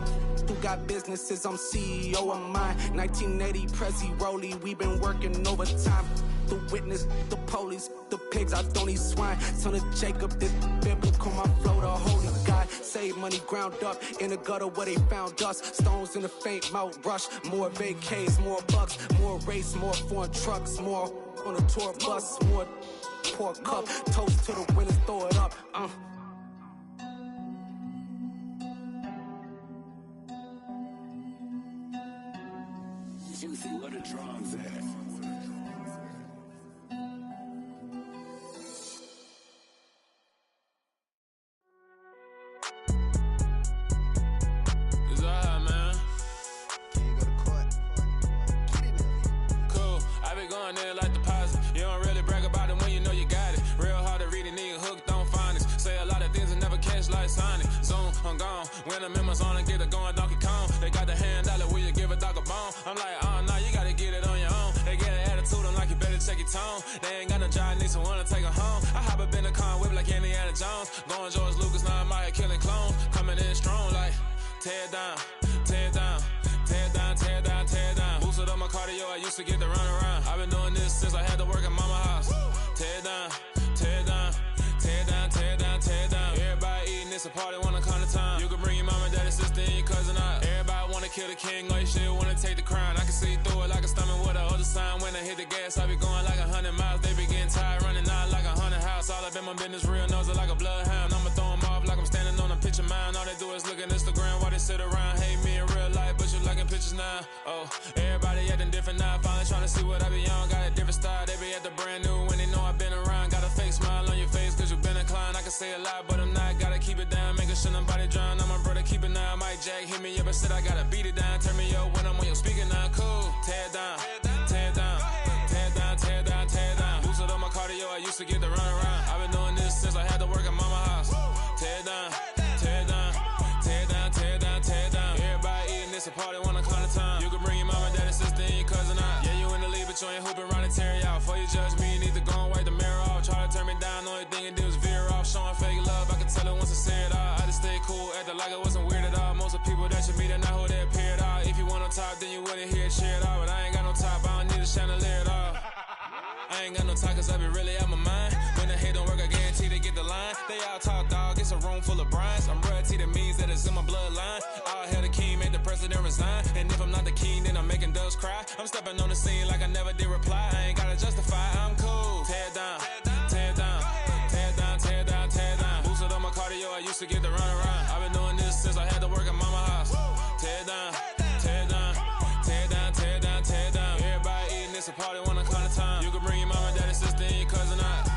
who got businesses, I'm CEO of mine. 1980 Prezi Rolly, we been working overtime. The witness, the police, the pigs, I don't eat swine. Son of Jacob, this biblical, my flow, the holy God. Save money ground up in the gutter where they found us. Stones in the faint mouth rush. More vacays, more bucks, more race, more foreign trucks, more on a tour bus, more pour cup, toast to the winners, throw it up. Juicy, what a drums at. Like deposit. You don't really brag about it when you know you got it. Real hard to read a nigga hooked on phonics. Say a lot of things and never catch like Sonic. Zoom, I'm gone. When the members on and get it going Donkey Kong. They got the hand dollar, will you give a dog a bone? I'm like, oh no, you gotta get it on your own. They get an attitude, I'm like, you better check your tone. They ain't got no job, need someone to take her home. I hop up in the car, whip like Indiana Jones. Going George Lucas, now I'm out here killing clones. Coming in strong like, tear down, tear down. Tear down, tear down, tear down. Boosted up my cardio, I used to get to run around. I've been doing this since I had to work at mama house. Tear down, tear down, tear down, tear down, tear down. Everybody eating, it's a party, wanna come to time. You can bring your mama, daddy, sister, and your cousin out. Everybody wanna kill the king, or you shit wanna take the crown. I can see through it like a stomach with a other sign. When I hit the gas, I be going like 100 miles. They be getting tired, running out like 100 house. All up in my business, real nose like a bloodhound. I'ma throw them off like I'm standing on a picture mound. All they do is look at Instagram while they sit around, hate me in real life, but you liking pictures now. Oh, everybody acting different now. Finally trying to see what I be on. Got a different style. They be at the brand new when they know I've been around. Got a fake smile on your face cause you been inclined. I can say a lot, but I'm not. Gotta keep it down, making sure nobody drown. I'm my brother, keep it now. Mike Jack hit me up and said I gotta beat it down. Turn me up when I'm on your speaker now. Cool. Tear down, tear down, tear down, tear down, tear down. Boosted up my cardio, I used to get to run around. I've been doing this since I had to work at mama house. Tear down, tear down, tear down, tear down, tear down. Everybody eating, it's a party, wanna come to time. You can bring your mama, daddy, sister, and your cousin out. Yeah, you in the league, but you ain't hooping around and tear out. Before you judge me, you need to go and wipe the mirror off. Try to turn me down, the only thing it did was veer off. Showing fake love, I can tell it once I say it all. I just stay cool, acting like I wasn't weird at all. Most of the people that you meet are not who they appear at all. If you want on top, then you wouldn't hear it cheer at all. But I ain't got no top, I don't need a chandelier at all. I ain't got no time cause I be really out my mind. When the hit don't work, I guarantee they get the line. They all talk dog, it's a room full of brines. I'm royalty, that means that it's in my bloodline. All hell the king, made the president resign. And if I'm not the king, then I'm making doves cry. I'm stepping on the scene like I never did reply. I ain't gotta justify, I'm cool. Tear down, tear down, tear down, tear down, tear down. Boosted up my cardio, I used to get to run around. I've been doing this since I had to work at mama house. Tear down, tear down, tear down, tear down, tear down. Everybody eating, it's a party, wanna come to time. You can bring your mama, daddy, sister, and your cousin out.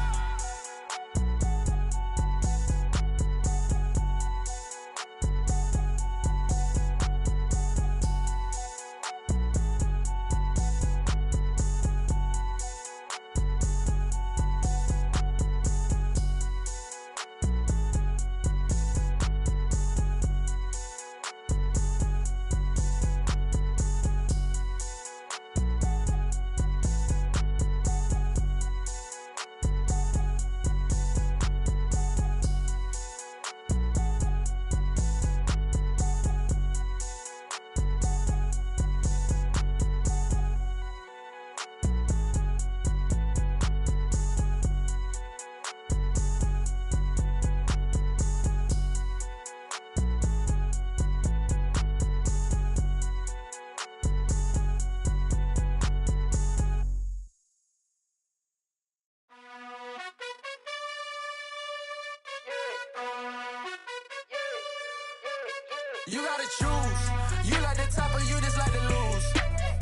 You gotta choose. You like the top or you just like to lose.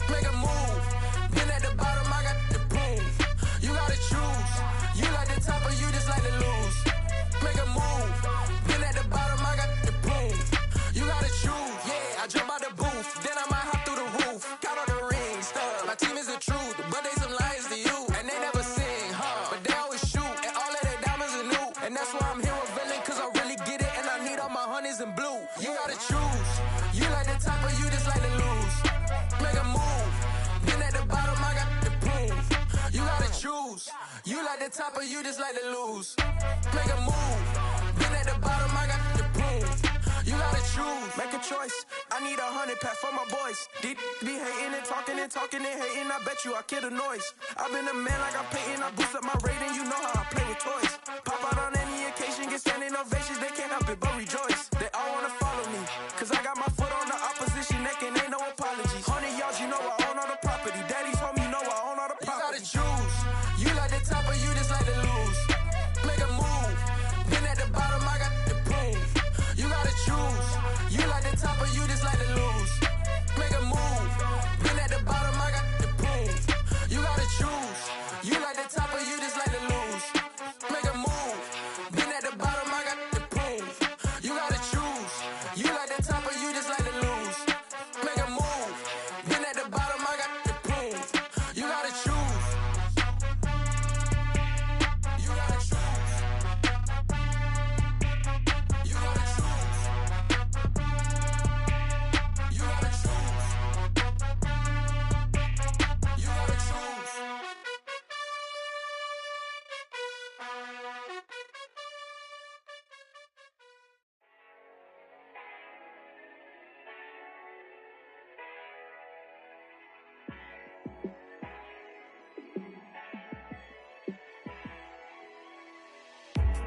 Make a move. Been at the bottom, I got the prove. You gotta choose. You like the top or you just like to lose. Make a move. Been at the bottom, I got the prove. You gotta choose. Yeah, I jump out the booth. Then I might hop through the roof. Count on the rings. My team is the truth, but they some liars to you. And they never sing, but they always shoot. And all of their diamonds are new. And that's why I'm here revealing, cause I really get it. And I need all my honeys in blue. You gotta choose. You like the top or you just like to lose. Make a move. Been at the bottom, I got the proof. You gotta choose. You like the top or you just like to lose. Make a move. Been at the bottom, I got the proof. You gotta choose. Make a choice. I need 100 pack for my boys. Deep be hating and talking and talking and hating. I bet you I kill the noise. I've been a man like I'm Peyton. I boost up my rating. You know how I play with toys. Pop out on any occasion, get standing ovations. They can't help it but rejoice. They all wanna follow me, cause I got my foot on the opposition neck and ain't no apologies. 100 yards, you know I own all the property. Daddy's home, you know I own all the property. You gotta choose.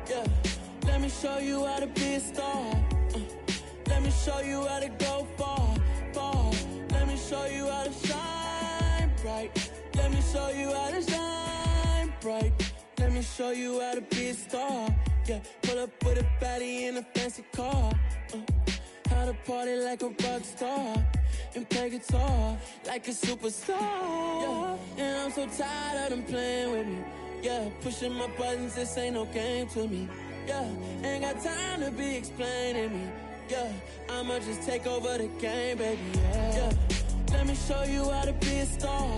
Yeah, let me show you how to be a star. Let me show you how to go far, far. Let me show you how to shine bright. Let me show you how to shine bright. Let me show you how to be a star. Yeah, pull up with a baddie in a fancy car. How to party like a rock star and play guitar like a superstar. Yeah, and I'm so tired of them playing with me. Yeah, pushing my buttons, this ain't no game to me. Yeah, ain't got time to be explaining me. Yeah, I'ma just take over the game, baby. Yeah, let me show you how to be a star.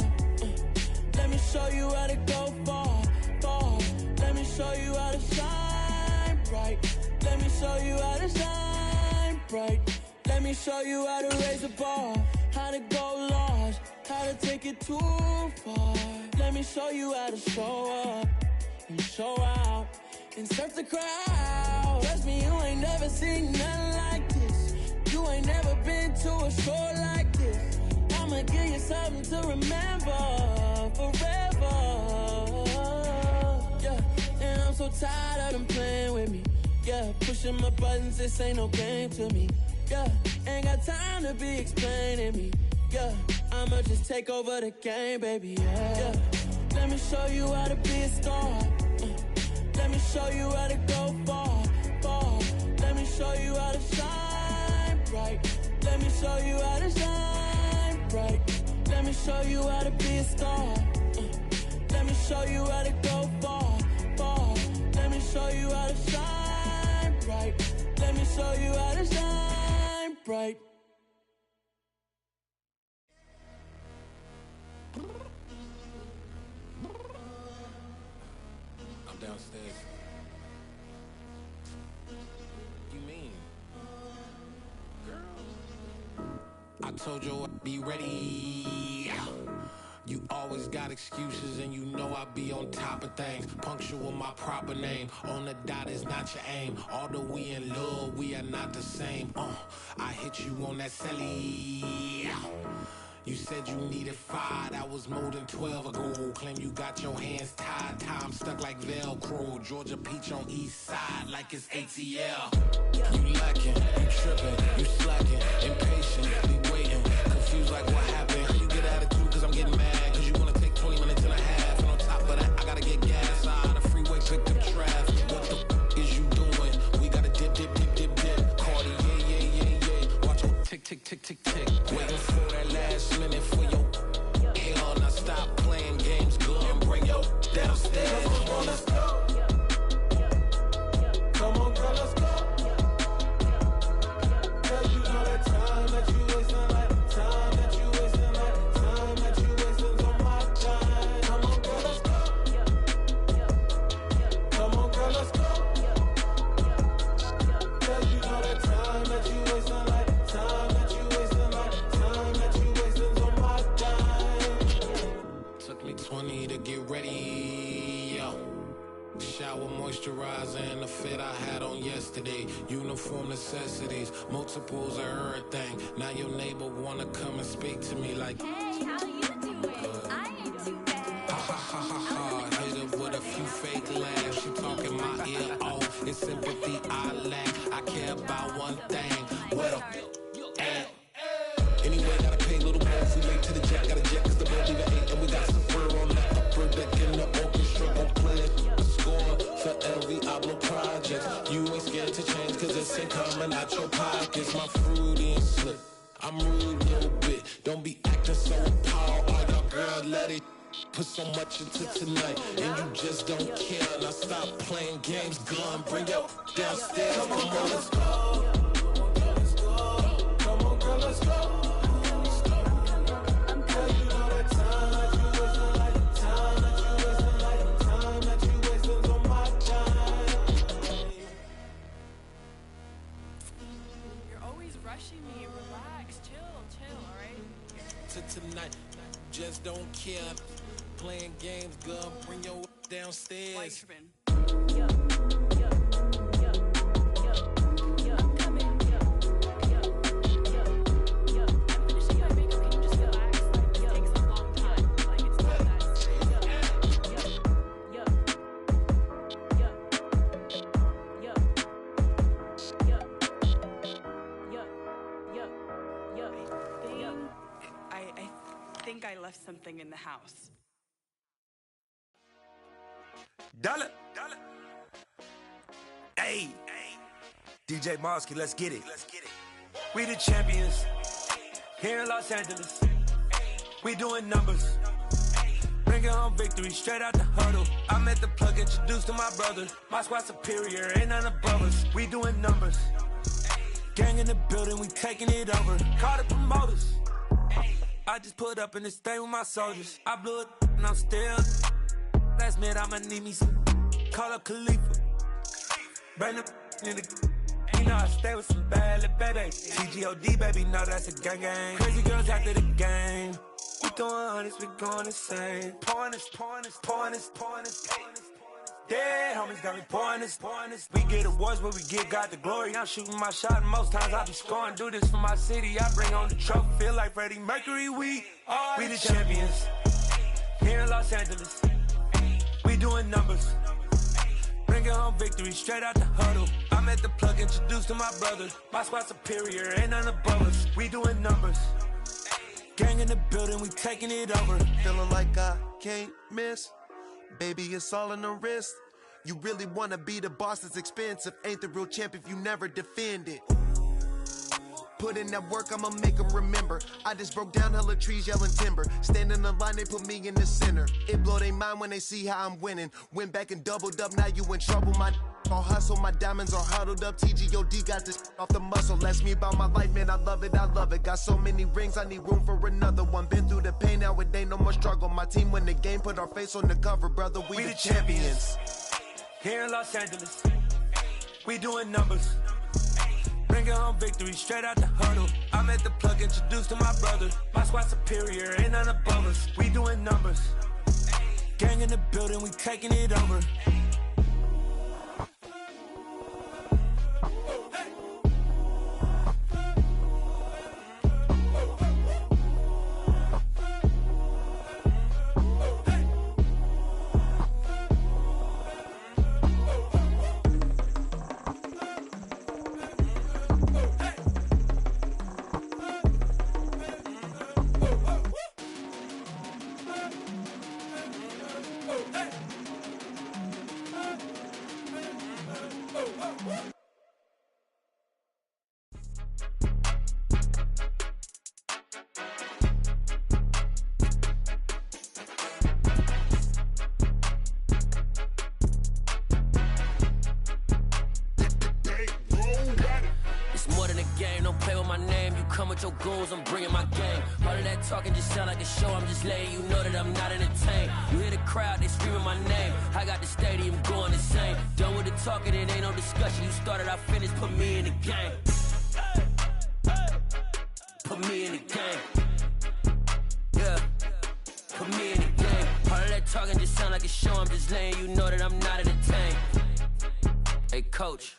Let me show you how to go far, far. Let me show you how to shine bright. Let me show you how to shine bright. Let me show you how to raise a bar, how to go large, how to take it too far. Let me show you how to show up and show out and surf the crowd. Trust me, you ain't never seen nothing like this. You ain't never been to a show like this. I'ma give you something to remember forever. Yeah, and I'm so tired of them playing with me. Yeah, pushing my buttons, this ain't no game to me. Yeah, ain't got time to be explaining me. Yeah, I'ma just take over the game, baby. Yeah, let me show you how to be a star. Let me show you how to go far, far. Let me show you how to shine bright. Let me show you how to shine bright. Let me show you how to be a star. Let me show you how to go far, far. Let me show you how to shine bright. Let me show you how to shine bright. I'm downstairs. You mean? Girl, I told you I'd be ready. You always got excuses and you know I be on top of things. Punctual my proper name. On the dot is not your aim. Although we in love, we are not the same. I hit you on that celly. You said you needed 5, that was more than 12 ago. Claim you got your hands tied, time stuck like Velcro. Georgia Peach on east side like it's ATL. You lacking, you tripping, you slacking, impatient, be waiting, confused like what happened. You get attitude cause I'm getting mad, cause you wanna take 20 minutes and a half. And on top of that, I gotta get gas out of the freeway, pick up traffic. What the f is you doing? We gotta dip, dip, dip, dip, dip. Cardi, yeah. Watch your tick, tick, tick, tick, tick. Waiting for that last minute for your hell. Now stop playing games, go and bring your downstairs. Come on, let's go. Come on, girl, let's go. Girl, you know that time that you wasting, like time that you wasting, like time that you wasting on my time. Come on, girl, let's go. Come on, girl, let's go. Girl, you know that time that you wasting, like time that you wasting, like time that you wasting on my time. Took me 20 to get ready, yo. Shower, moisturizer, and the fit I had on yesterday. Uniform necessities, multiples of everything. Now your neighbor wanna come and speak to me like, hey, how you doing? I ain't too bad. ha. Hit her with a few fake laughs. She talking my ear off. It's sympathy I lack. I care about one thing. Well, anyway, gotta pay a little more if we late to the jet. Got a jet cause the boat leave at 8. And we got some fur on the upper deck in the orchestra. Gon' play a score for every Ablo project. You ain't scared to change cause it's ain't coming out your pockets. My fruity and slip. I'm rude a little bit. Don't be acting so appalled. Oh, y'all girl, let it put so much into tonight. And you just don't care. Now stop playing games. Gun, bring your downstairs. Come on, girl, let's go. Come on, girl, let's go. Tonight, just don't care. Playing games, girl, bring your downstairs. left something in the house. Dollar. Hey. DJ Mosky, let's get it. We the champions here in Los Angeles. We doing numbers. Bringing home victory straight out the huddle. I met the plug, introduced to my brother. My squad superior, ain't none above us. We doing numbers. Gang in the building, we taking it over. Call the promoters. I just put up in this thing with my soldiers. I blew it and I'm still. Last minute, I'ma need me some. Call up Khalifa. Bring the in the. You know I stay with some bad little baby. TGOD, baby, no, that's a gang gang. Crazy girls after the game. We throwing hundreds, we going insane. Pouring this. Dead homies got me pouring this. We get awards, but we get God the glory. I'm shooting my shot, and most times I be scoring. Do this for my city, I bring on the trophy. Feel like Freddie Mercury, we the champions here in Los Angeles. We doing numbers. Bringing home victory straight out the huddle. I met the plug, introduced to my brother. My squad superior, ain't none above us. We doing numbers. Gang in the building, we taking it over. Feeling like I can't miss. Baby, it's all in the wrist. You really wanna be the boss, it's expensive. Ain't the real champ if you never defend it. Put in that work, I'ma make them remember. I just broke down hella trees, yelling timber. Stand in the line, they put me in the center. It blow their mind when they see how I'm winning. Went back and doubled up, now you in trouble. My all hustle, my diamonds are huddled up. TGOD got this off the muscle. Ask me about my life, man, I love it. Got so many rings, I need room for another one. Been through the pain, now it ain't no more struggle. My team win the game, put our face on the cover, brother. We the champions here in Los Angeles. We doing numbers. Bringing home victory straight out the huddle. I met the plug, introduced to my brother. My squad superior, ain't none above us. We doing numbers. Gang in the building, we taking it over. I'm bringing my game. All of that talking just sound like a show. I'm just letting you know that I'm not entertained. You hear the crowd, they screaming my name. I got the stadium going insane. Done with the talking, it ain't no discussion. You started, I finished, put me in the game. Put me in the game. Yeah, put me in the game. All of that talking just sound like a show. I'm just letting you know that I'm not entertained. Hey, coach,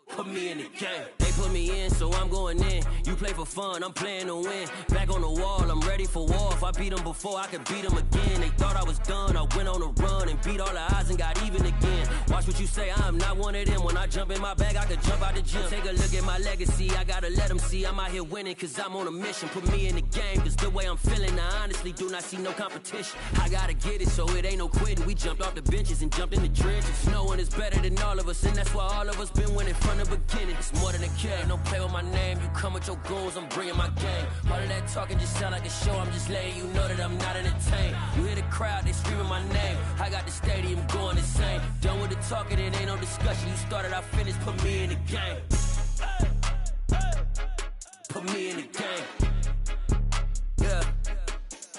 put me in the game. They put me in, so I'm going in. You play for fun, I'm playing to win. Back on the wall, I'm ready for war. If I beat them before, I could beat them again. They thought I was done, I went on a run and beat all the odds and got even again. Watch what you say, I'm not one of them. When I jump in my bag, I could jump out the gym. Take a look at my legacy, I gotta let them see I'm out here winning, cause I'm on a mission. Put me in the game, cause the way I'm feeling, I honestly do not see no competition. I gotta get it, so it ain't no quitting. We jumped off the benches and jumped in the trenches. No one is better than all of us, and that's why all of us been winning from the beginning. It's more than a kid, don't play with my name. You come with your goons, I'm bringing my game. All of that talking just sound like a show. I'm just letting you know that I'm not entertained. You hear the crowd, they screaming my name. I got the stadium going insane. Done with the talking, it ain't no discussion. You started, I finished, put me in the game. Put me in the game. Yeah,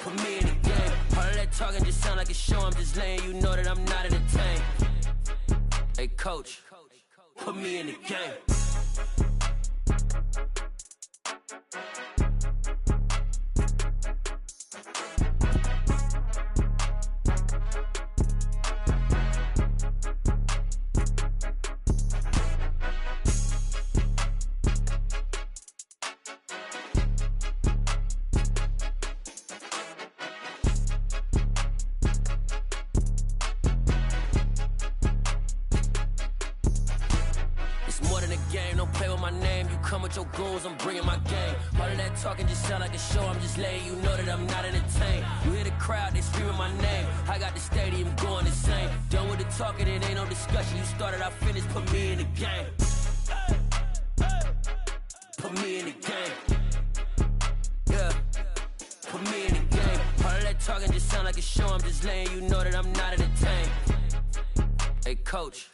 put me in the game. All of that talking just sound like a show. I'm just letting you know that I'm not entertained. Hey, coach, put me in the game. play with my name, you come with your goons, I'm bringing my game. All of that talking just sound like a show, I'm just letting you know that I'm not entertained. You hear the crowd, they screaming my name. I got the stadium going insane. Done with the talking, it ain't no discussion. You started, I finished, put me in the game. Put me in the game. Yeah, put me in the game. All of that talking just sound like a show, I'm just letting you know that I'm not entertained. Hey coach,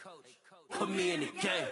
put me in the game.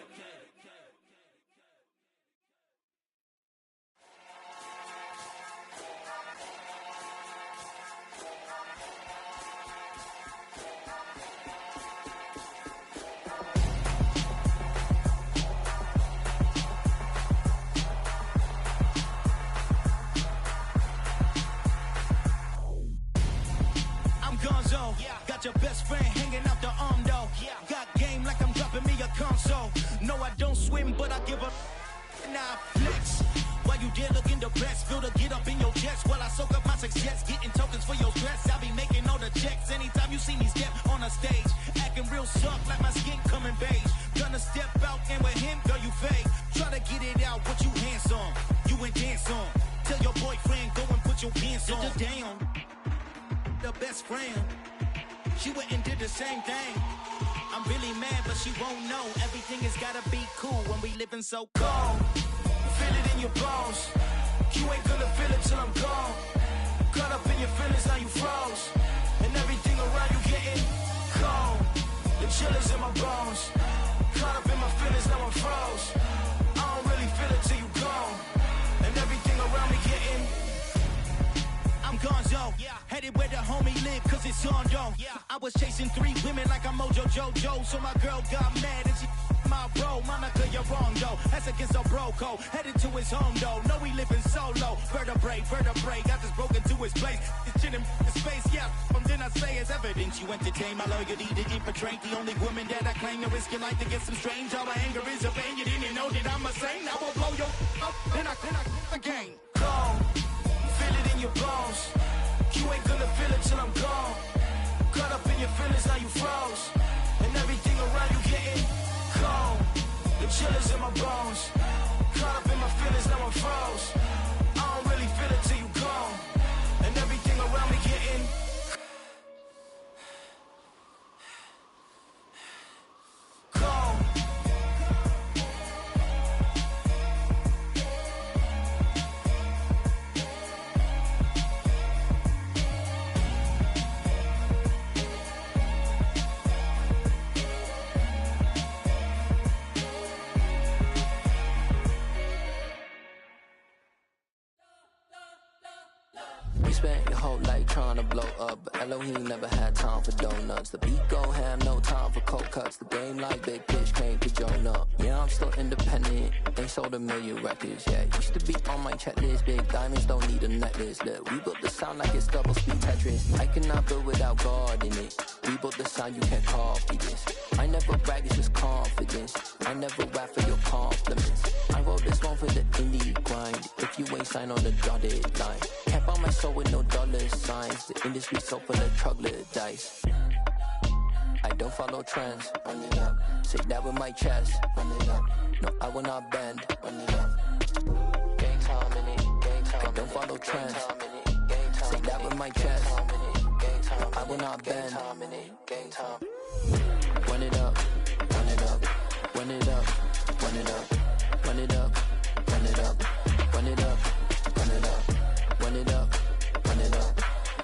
Got your best friend hanging out the arm though. Got game like I'm dropping me a console. No, I don't swim, but I give a now flex. While you there looking the best, feel the get up in your chest while I soak up my success, getting tokens for your stress. I be making all the checks anytime you see me step on a stage, acting real soft like my skin coming beige. Gonna step out and with him, girl, you fake. Try to get it out, what you handsome, you ain't dance on. Tell your boyfriend go and put your pants on. Damn, the best friend. She went and did the same thing. I'm really mad, but she won't know. Everything has gotta be cool when we living so cold. Feel it in your bones. You ain't gonna feel it till I'm gone. Caught up in your feelings, now you froze. And everything around you getting cold. The chill is in my bones. Caught up in my feelings, now I'm froze. I don't really feel it till you gone. And everything around me getting I'm gonzo, headed where the homie live, cause it's on though. I was chasing 3 women like I'm Mojo Jojo, so my girl got mad and she my bro. Monica, you're wrong though, that's against a bro code. Headed to his home though, no we living solo. Vertebrae, I just broke into his place. It's chin in his face, yeah, from then I say it's evidence. You entertain my loyalty to infiltrate. The only woman that I claim to risk your life to get some strange. All my anger is a pain, you didn't know that I'm a saint. I will blow your up, then I again. Cold. Feel it in your bones. You ain't gonna feel it till I'm gone. Caught up in your feelings, now you froze. And everything around you getting cold. The chill is in my bones. Caught up in my feelings, now I'm froze. I don't really feel it till you gone. And everything around me getting cold. Spent your whole life trying to blow up, but Elohim never had time for donuts. The beat gon' have no time for cold cuts. The game like Big Fish came to Jonah. Yeah, I'm still independent, ain't sold a million records yet. Used to be on my checklist, big diamonds don't need a necklace. Look, we built the sound like it's double speed Tetris. I cannot build without God in it. We built the sound, you can't copy this. I never brag, it's just confidence. I never rap for your compliments. I wrote this one for the indie grind. If you ain't signed on the dotted line, can't buy my soul with no dollar signs. The industry so full of troglodytes. I don't follow trends. Run it up. Say that with my chest. Run it up. No, I will not bend. Run it up. Gang time in it. Gang time. I don't follow trends. Say that with my chest. No, I will not bend. Gang time. Run it up. Run it up. Run it up. Run it up. Run it up. Run it up. Run it up. Run it up. Run it up. Run it up.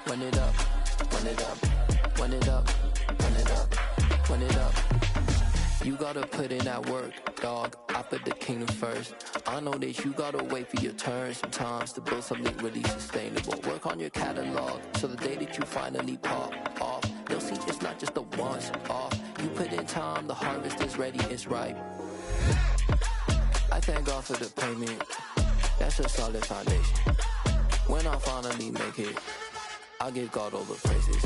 Run it up. Run it up. Run it up. Run it up. Run it up. You gotta put in that work, dog. I put the kingdom first. I know that you gotta wait for your turn sometimes to build something really sustainable. Work on your catalog, so the day that you finally pop off, they'll see it's not just a once off. You put in time, the harvest is ready, it's ripe. I thank God for the payment. That's a solid foundation. When I finally make it, I'll give God all the praises.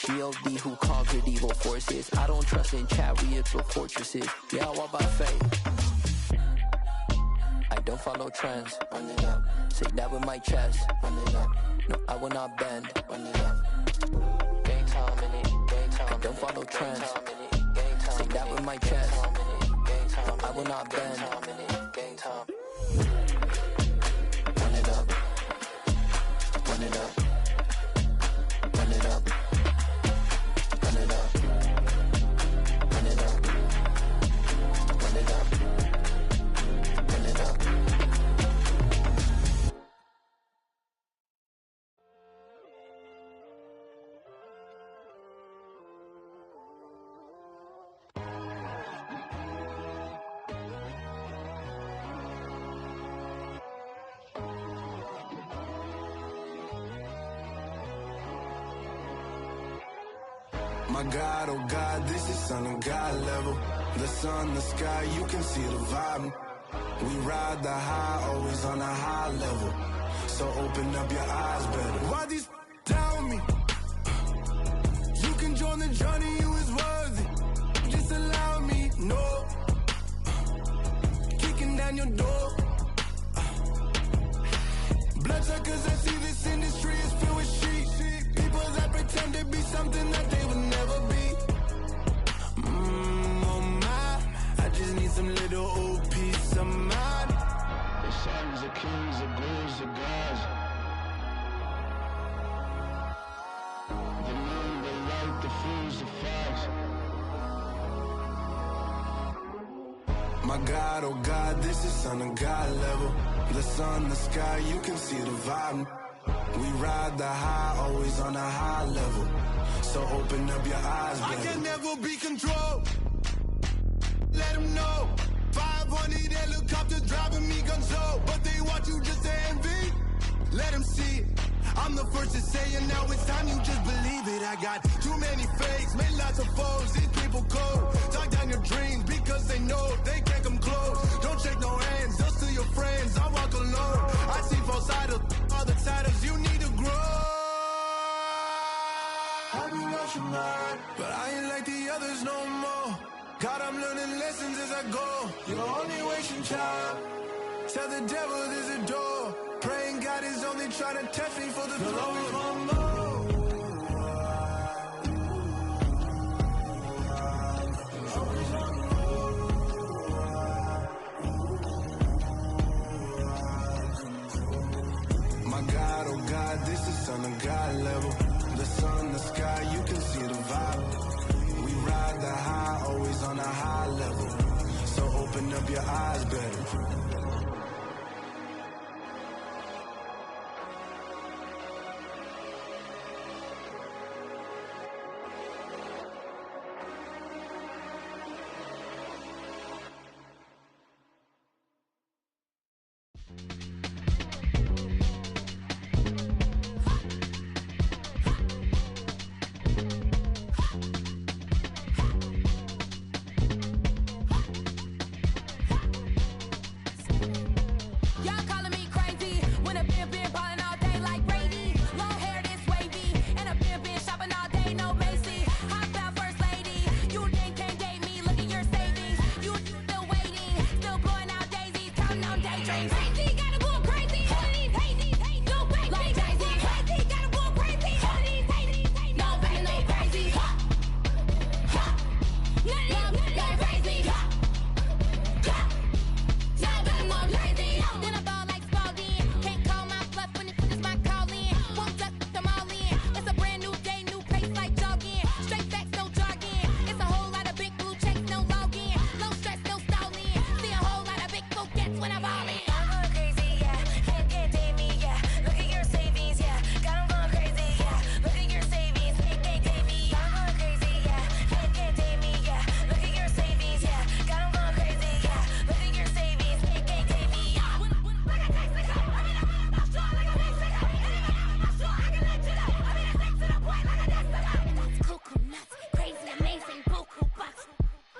G.O.D. who conquered evil forces. I don't trust in chariots or fortresses. Yeah, I walk by faith. I don't follow trends. Run it up. Say that with my chest. Run it up. No, I will not bend. Run it up. Gang time in it. Gang time. I don't follow trends. Say that with my chest. but I will not bend. Game time. Run it up. Run it up. Run it up. Run it up. Run it up. Run it up. Run it up. My God, oh God, this is Son of God level. The sun, the sky, you can see the vibe. We ride the high, always on a high level. So open up your eyes better. Why these down me? You can join the journey, you is worthy. Just allow me, no. Kicking down your door. Bloodsuckers, I see this industry is filled with sheep. People that pretend to be something that they would never be. Oh my, I just need some little old peace of mind. The sons of kings, the bulls, the gods. The moon, the light, the fools, the facts. My God, oh God, this is Son of God level. The sun, the sky, you can see the vibe. We ride the high, always on a high level. So open up your eyes, baby. I can never be controlled. Let them know. 500 helicopters driving me gonzo. But they want you just to envy. Let them see it. I'm the first to say it, now it's time you just believe it. I got too many fakes, made lots of foes. These people cold. Talk down your dreams because they know they can't come close. Don't shake no hands, just to your friends. I walk alone. I see false idols, other titles. You need to grow. I be watching mine, but I ain't like the others no more. God, I'm learning lessons as I go. You're only wasting time. Tell the devil there's a door. Praying God is only trying to test me for the glory. Always want more. My God, oh God, this is Son of God level. The sun, the sky, you can see the vibe. We ride the high, always on a high level. So open up your eyes better.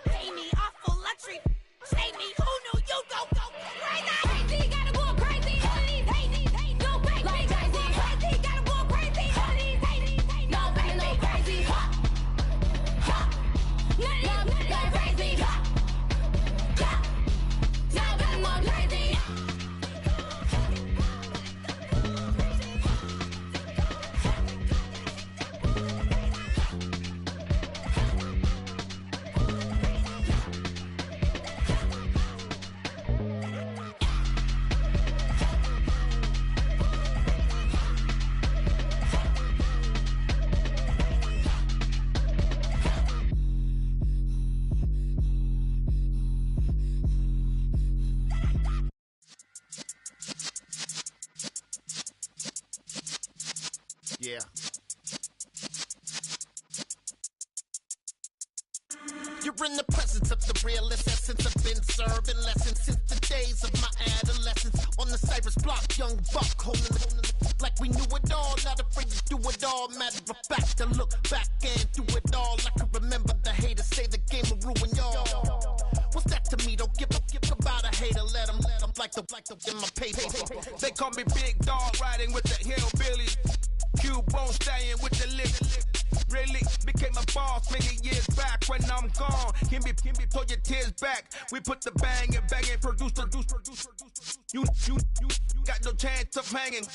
Save me, awful luxury. Save me, who knew you'd go crazy? Yeah. You're in the presence of the realest essence. I've been serving lessons since the days of my adolescence. On the Cypress block, young buck holding it like we knew it all. Not afraid to do it all. Matter of fact, to look back and do it all. I can remember the haters say the game will ruin y'all. What's that to me? Don't give about a hater. Let them like the in my paper. They call me Big Dog, riding with the hillbillies. Cubone staying with the lick. Really became a boss many years back. When I'm gone, can be pull your tears back. We put the bang and produce. You got no chance of hanging.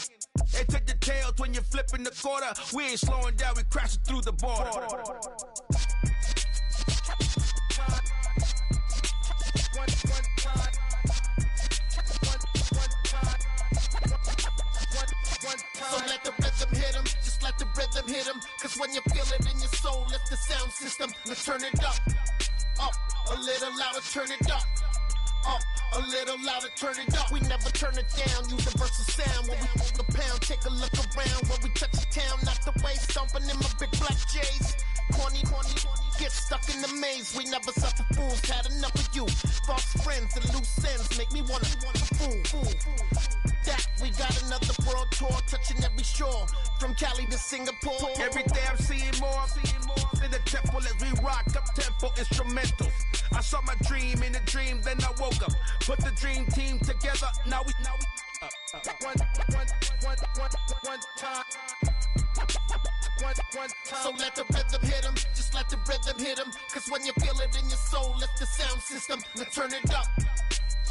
They take the tails when you're flipping the quarter. We ain't slowing down, we crashing through the border. So let the rhythm hit him, just let the rhythm hit him. Cause when you feel it in your soul, lift the sound system. Now turn it up, a little louder, turn it up, a little louder, turn it up. We never turn it down, universal sound. When we hold the pound, take a look around. When we touch the town, not the way, stomping in my big black J's. Corny, get stuck in the maze. We never suffer fools, had enough of you. False friends and loose ends make me wanna fool. That we got another world tour, touching every shore, from Cali to Singapore. Every day I'm seeing more in the temple as we rock up tempo instrumentals. I saw my dream in a dream, then I woke up. Put the dream team together, now we one time. So let the rhythm hit him, just let the rhythm hit him. Cause when you feel it in your soul, lift the sound system. Now turn it up,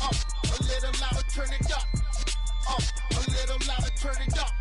a little louder, turn it up, a little louder, turn it up.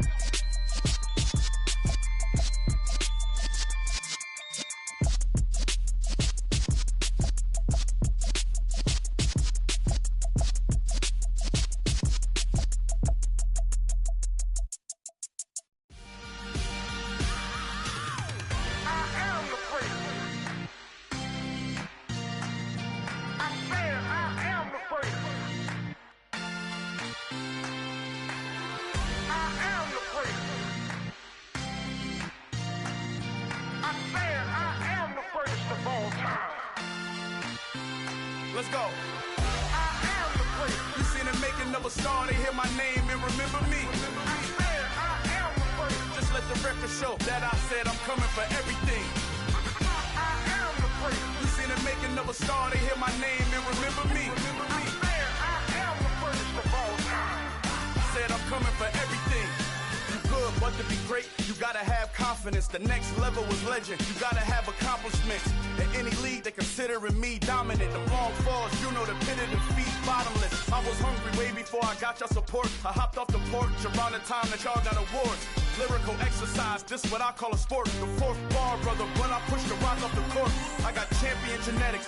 Let's go. You seen the making of a star, they hear my name and remember me. Just let the record show that I said I'm coming for everything. You seen the making of a star, they hear my name and remember me. Said I'm coming for everything. Good, but to be great, you gotta have confidence. The next level was legend. You gotta have accomplishments. In any league, they considering me dominant. The long falls, you know the pit of defeat, bottomless. I was hungry way before I got your support. I hopped off the porch around the time that y'all got awards. Lyrical exercise, this what I call a sport. The fourth bar, brother, when I push the rock off the court. I got champion genetics.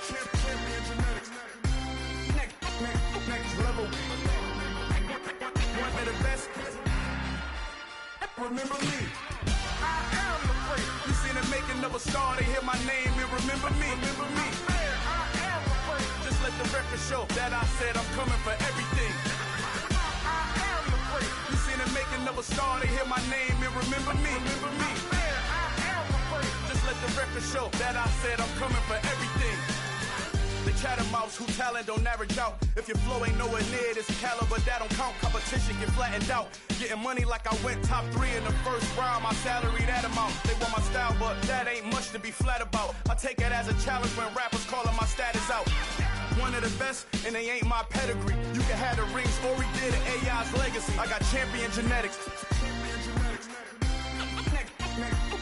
Next level. One of the best. Remember me. I am the first. You seen the making of a star, they hear my name and remember me. I am the first. Just let the record show that I said I'm coming for everything. I am the first. You seen the making of a star, they hear my name and remember me. I am the first. Just let the record show that I said I'm coming for everything. The chattermouths who talent don't average out. If your flow ain't nowhere near this caliber, that don't count. Competition get flattened out. Getting money like I went top 3 in the first round. My salary that amount. They want my style, but that ain't much to be flat about. I take it as a challenge when rappers calling my status out. One of the best, and they ain't my pedigree. You can have the rings, or we did it, AI's legacy. I got champion genetics.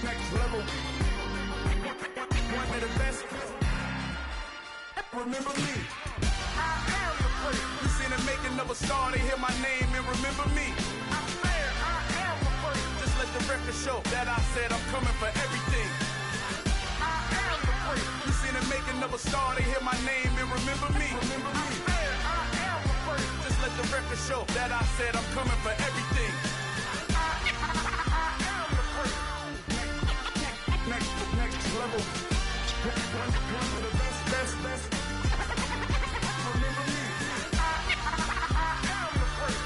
Next level. One of the best. Remember me. I am the first. You seen the making of a star, they hear my name and remember me. I am the first. Just let the record show that I said I'm coming for everything. I am the first. You seen the making of a star, they hear my name and remember me. I am the first. Just let the record show that I said I'm coming for everything. I am the first. Next level. One of the best. Remember me. I am the first.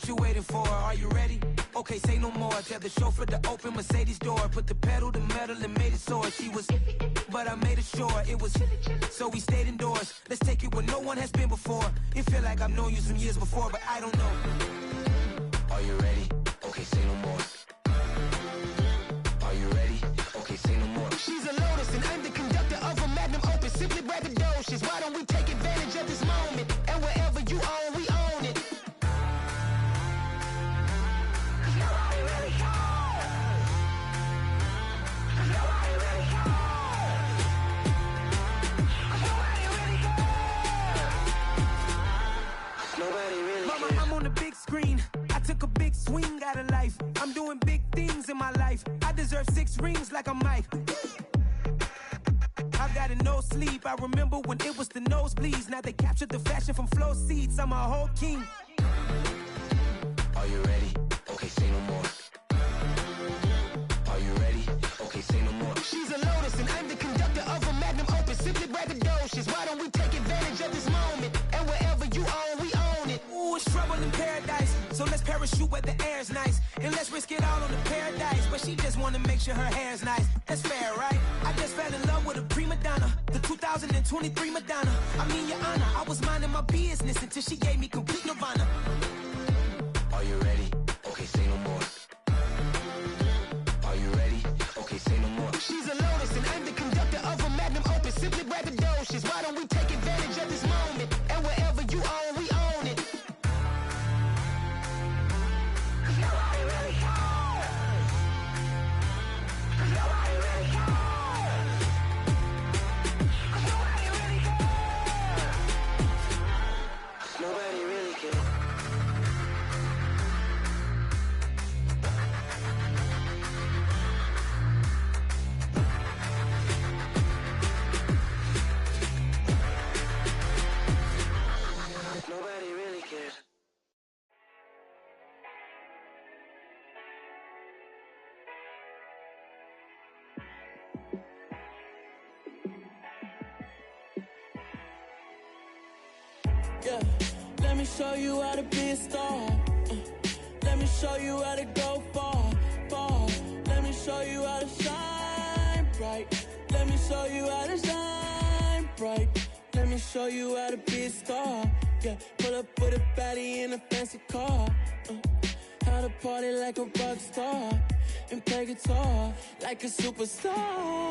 What you waiting for? Are you ready? Okay, say no more. Tell the chauffeur to open Mercedes door. Put the pedal to metal and made it soar. She was, but I made it sure it was. So we stayed indoors. Let's take it where no one has been before. It feel like I've known you some years before, but I don't know. Are you ready? Okay, say no more. Are you ready? Okay, say no more. She's a Lotus and I'm the conductor of a magnum opus. Simply braggadocious. Why don't we take advantage of this moment? And wherever you own, we own it. Mama, I'm on the big screen. I took a big swing out of life. I'm doing big things in my life. I deserve 6 rings like I'm Mike. I've got no sleep. I remember when it was the nosebleeds. Now they captured the fashion from flow seats. I'm a whole king. Are you ready? Okay, say no more. Are you ready? Okay, say no more. She's a Lotus and I'm the conductor of a magnum opus. Simply braggadocious. Why don't we take advantage of this moment? And wherever you own, we own it. Ooh, it's trouble in paradise. So let's parachute where the air's nice. And let's risk it all on the paradise. But she just wanna make sure her hair's nice. That's fair, right? I just fell in love with a prima donna. The 2023 Madonna. I mean, your honor, I was minding my business until she gave me complete nirvana. Are you ready? Okay, say no more. Are you ready? Okay, say no more. She's a Lotus and I'm the conductor of a magnum opus. Simply braggadocious. Why don't we take advantage of this moment? And wherever you own, we own it. Nobody really cares. Nobody really cares. Yeah, let me show you how to be a star. Let me show you how to go far, far. Let me show you how to shine bright. Let me show you how to shine bright. Let me show you how to be a star. Yeah, pull up with a baddie in a fancy car. How to party like a rock star and play guitar like a superstar.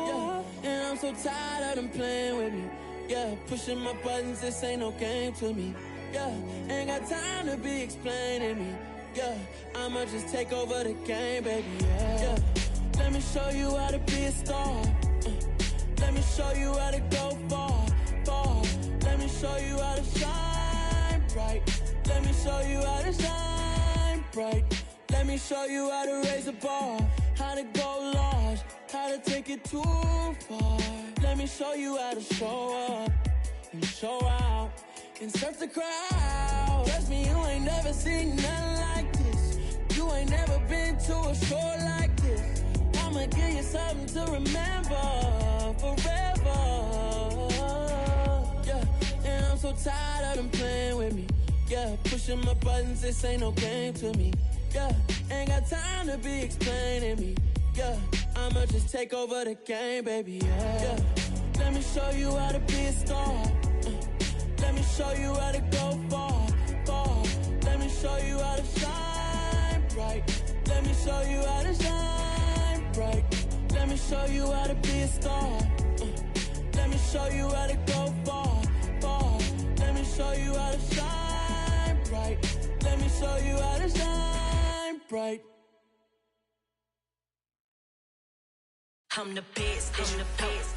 Yeah, and I'm so tired of them playing with me. Yeah, pushing my buttons, this ain't no game to me. Yeah, ain't got time to be explaining me. Yeah, I'ma just take over the game, baby. Yeah, let me show you how to be a star. Let me show you how to go far, far. Let me show you how to shine bright. Let me show you how to shine bright. Let me show you how to raise a bar, how to go large, how to take it too far. Let me show you how to show up and show out and surf the crowd. Trust me, you ain't never seen nothing like this. You ain't never been to a show like this. I'ma give you something to remember forever. Yeah, and I'm so tired of them playing with me. Yeah, pushing my buttons, this ain't no game to me. Yeah, ain't got time to be explaining me. Yeah, I'ma just take over the game, baby. Yeah, let me show you how to be a star. Let me show you how to go far, far. Let me show you how to shine bright. Let me show you how to shine bright. Let me show you how to be a star. Let me show you how to go far, far. Let me show you how to shine bright. Let me show you how to shine bright. I'm the best, I'm the best,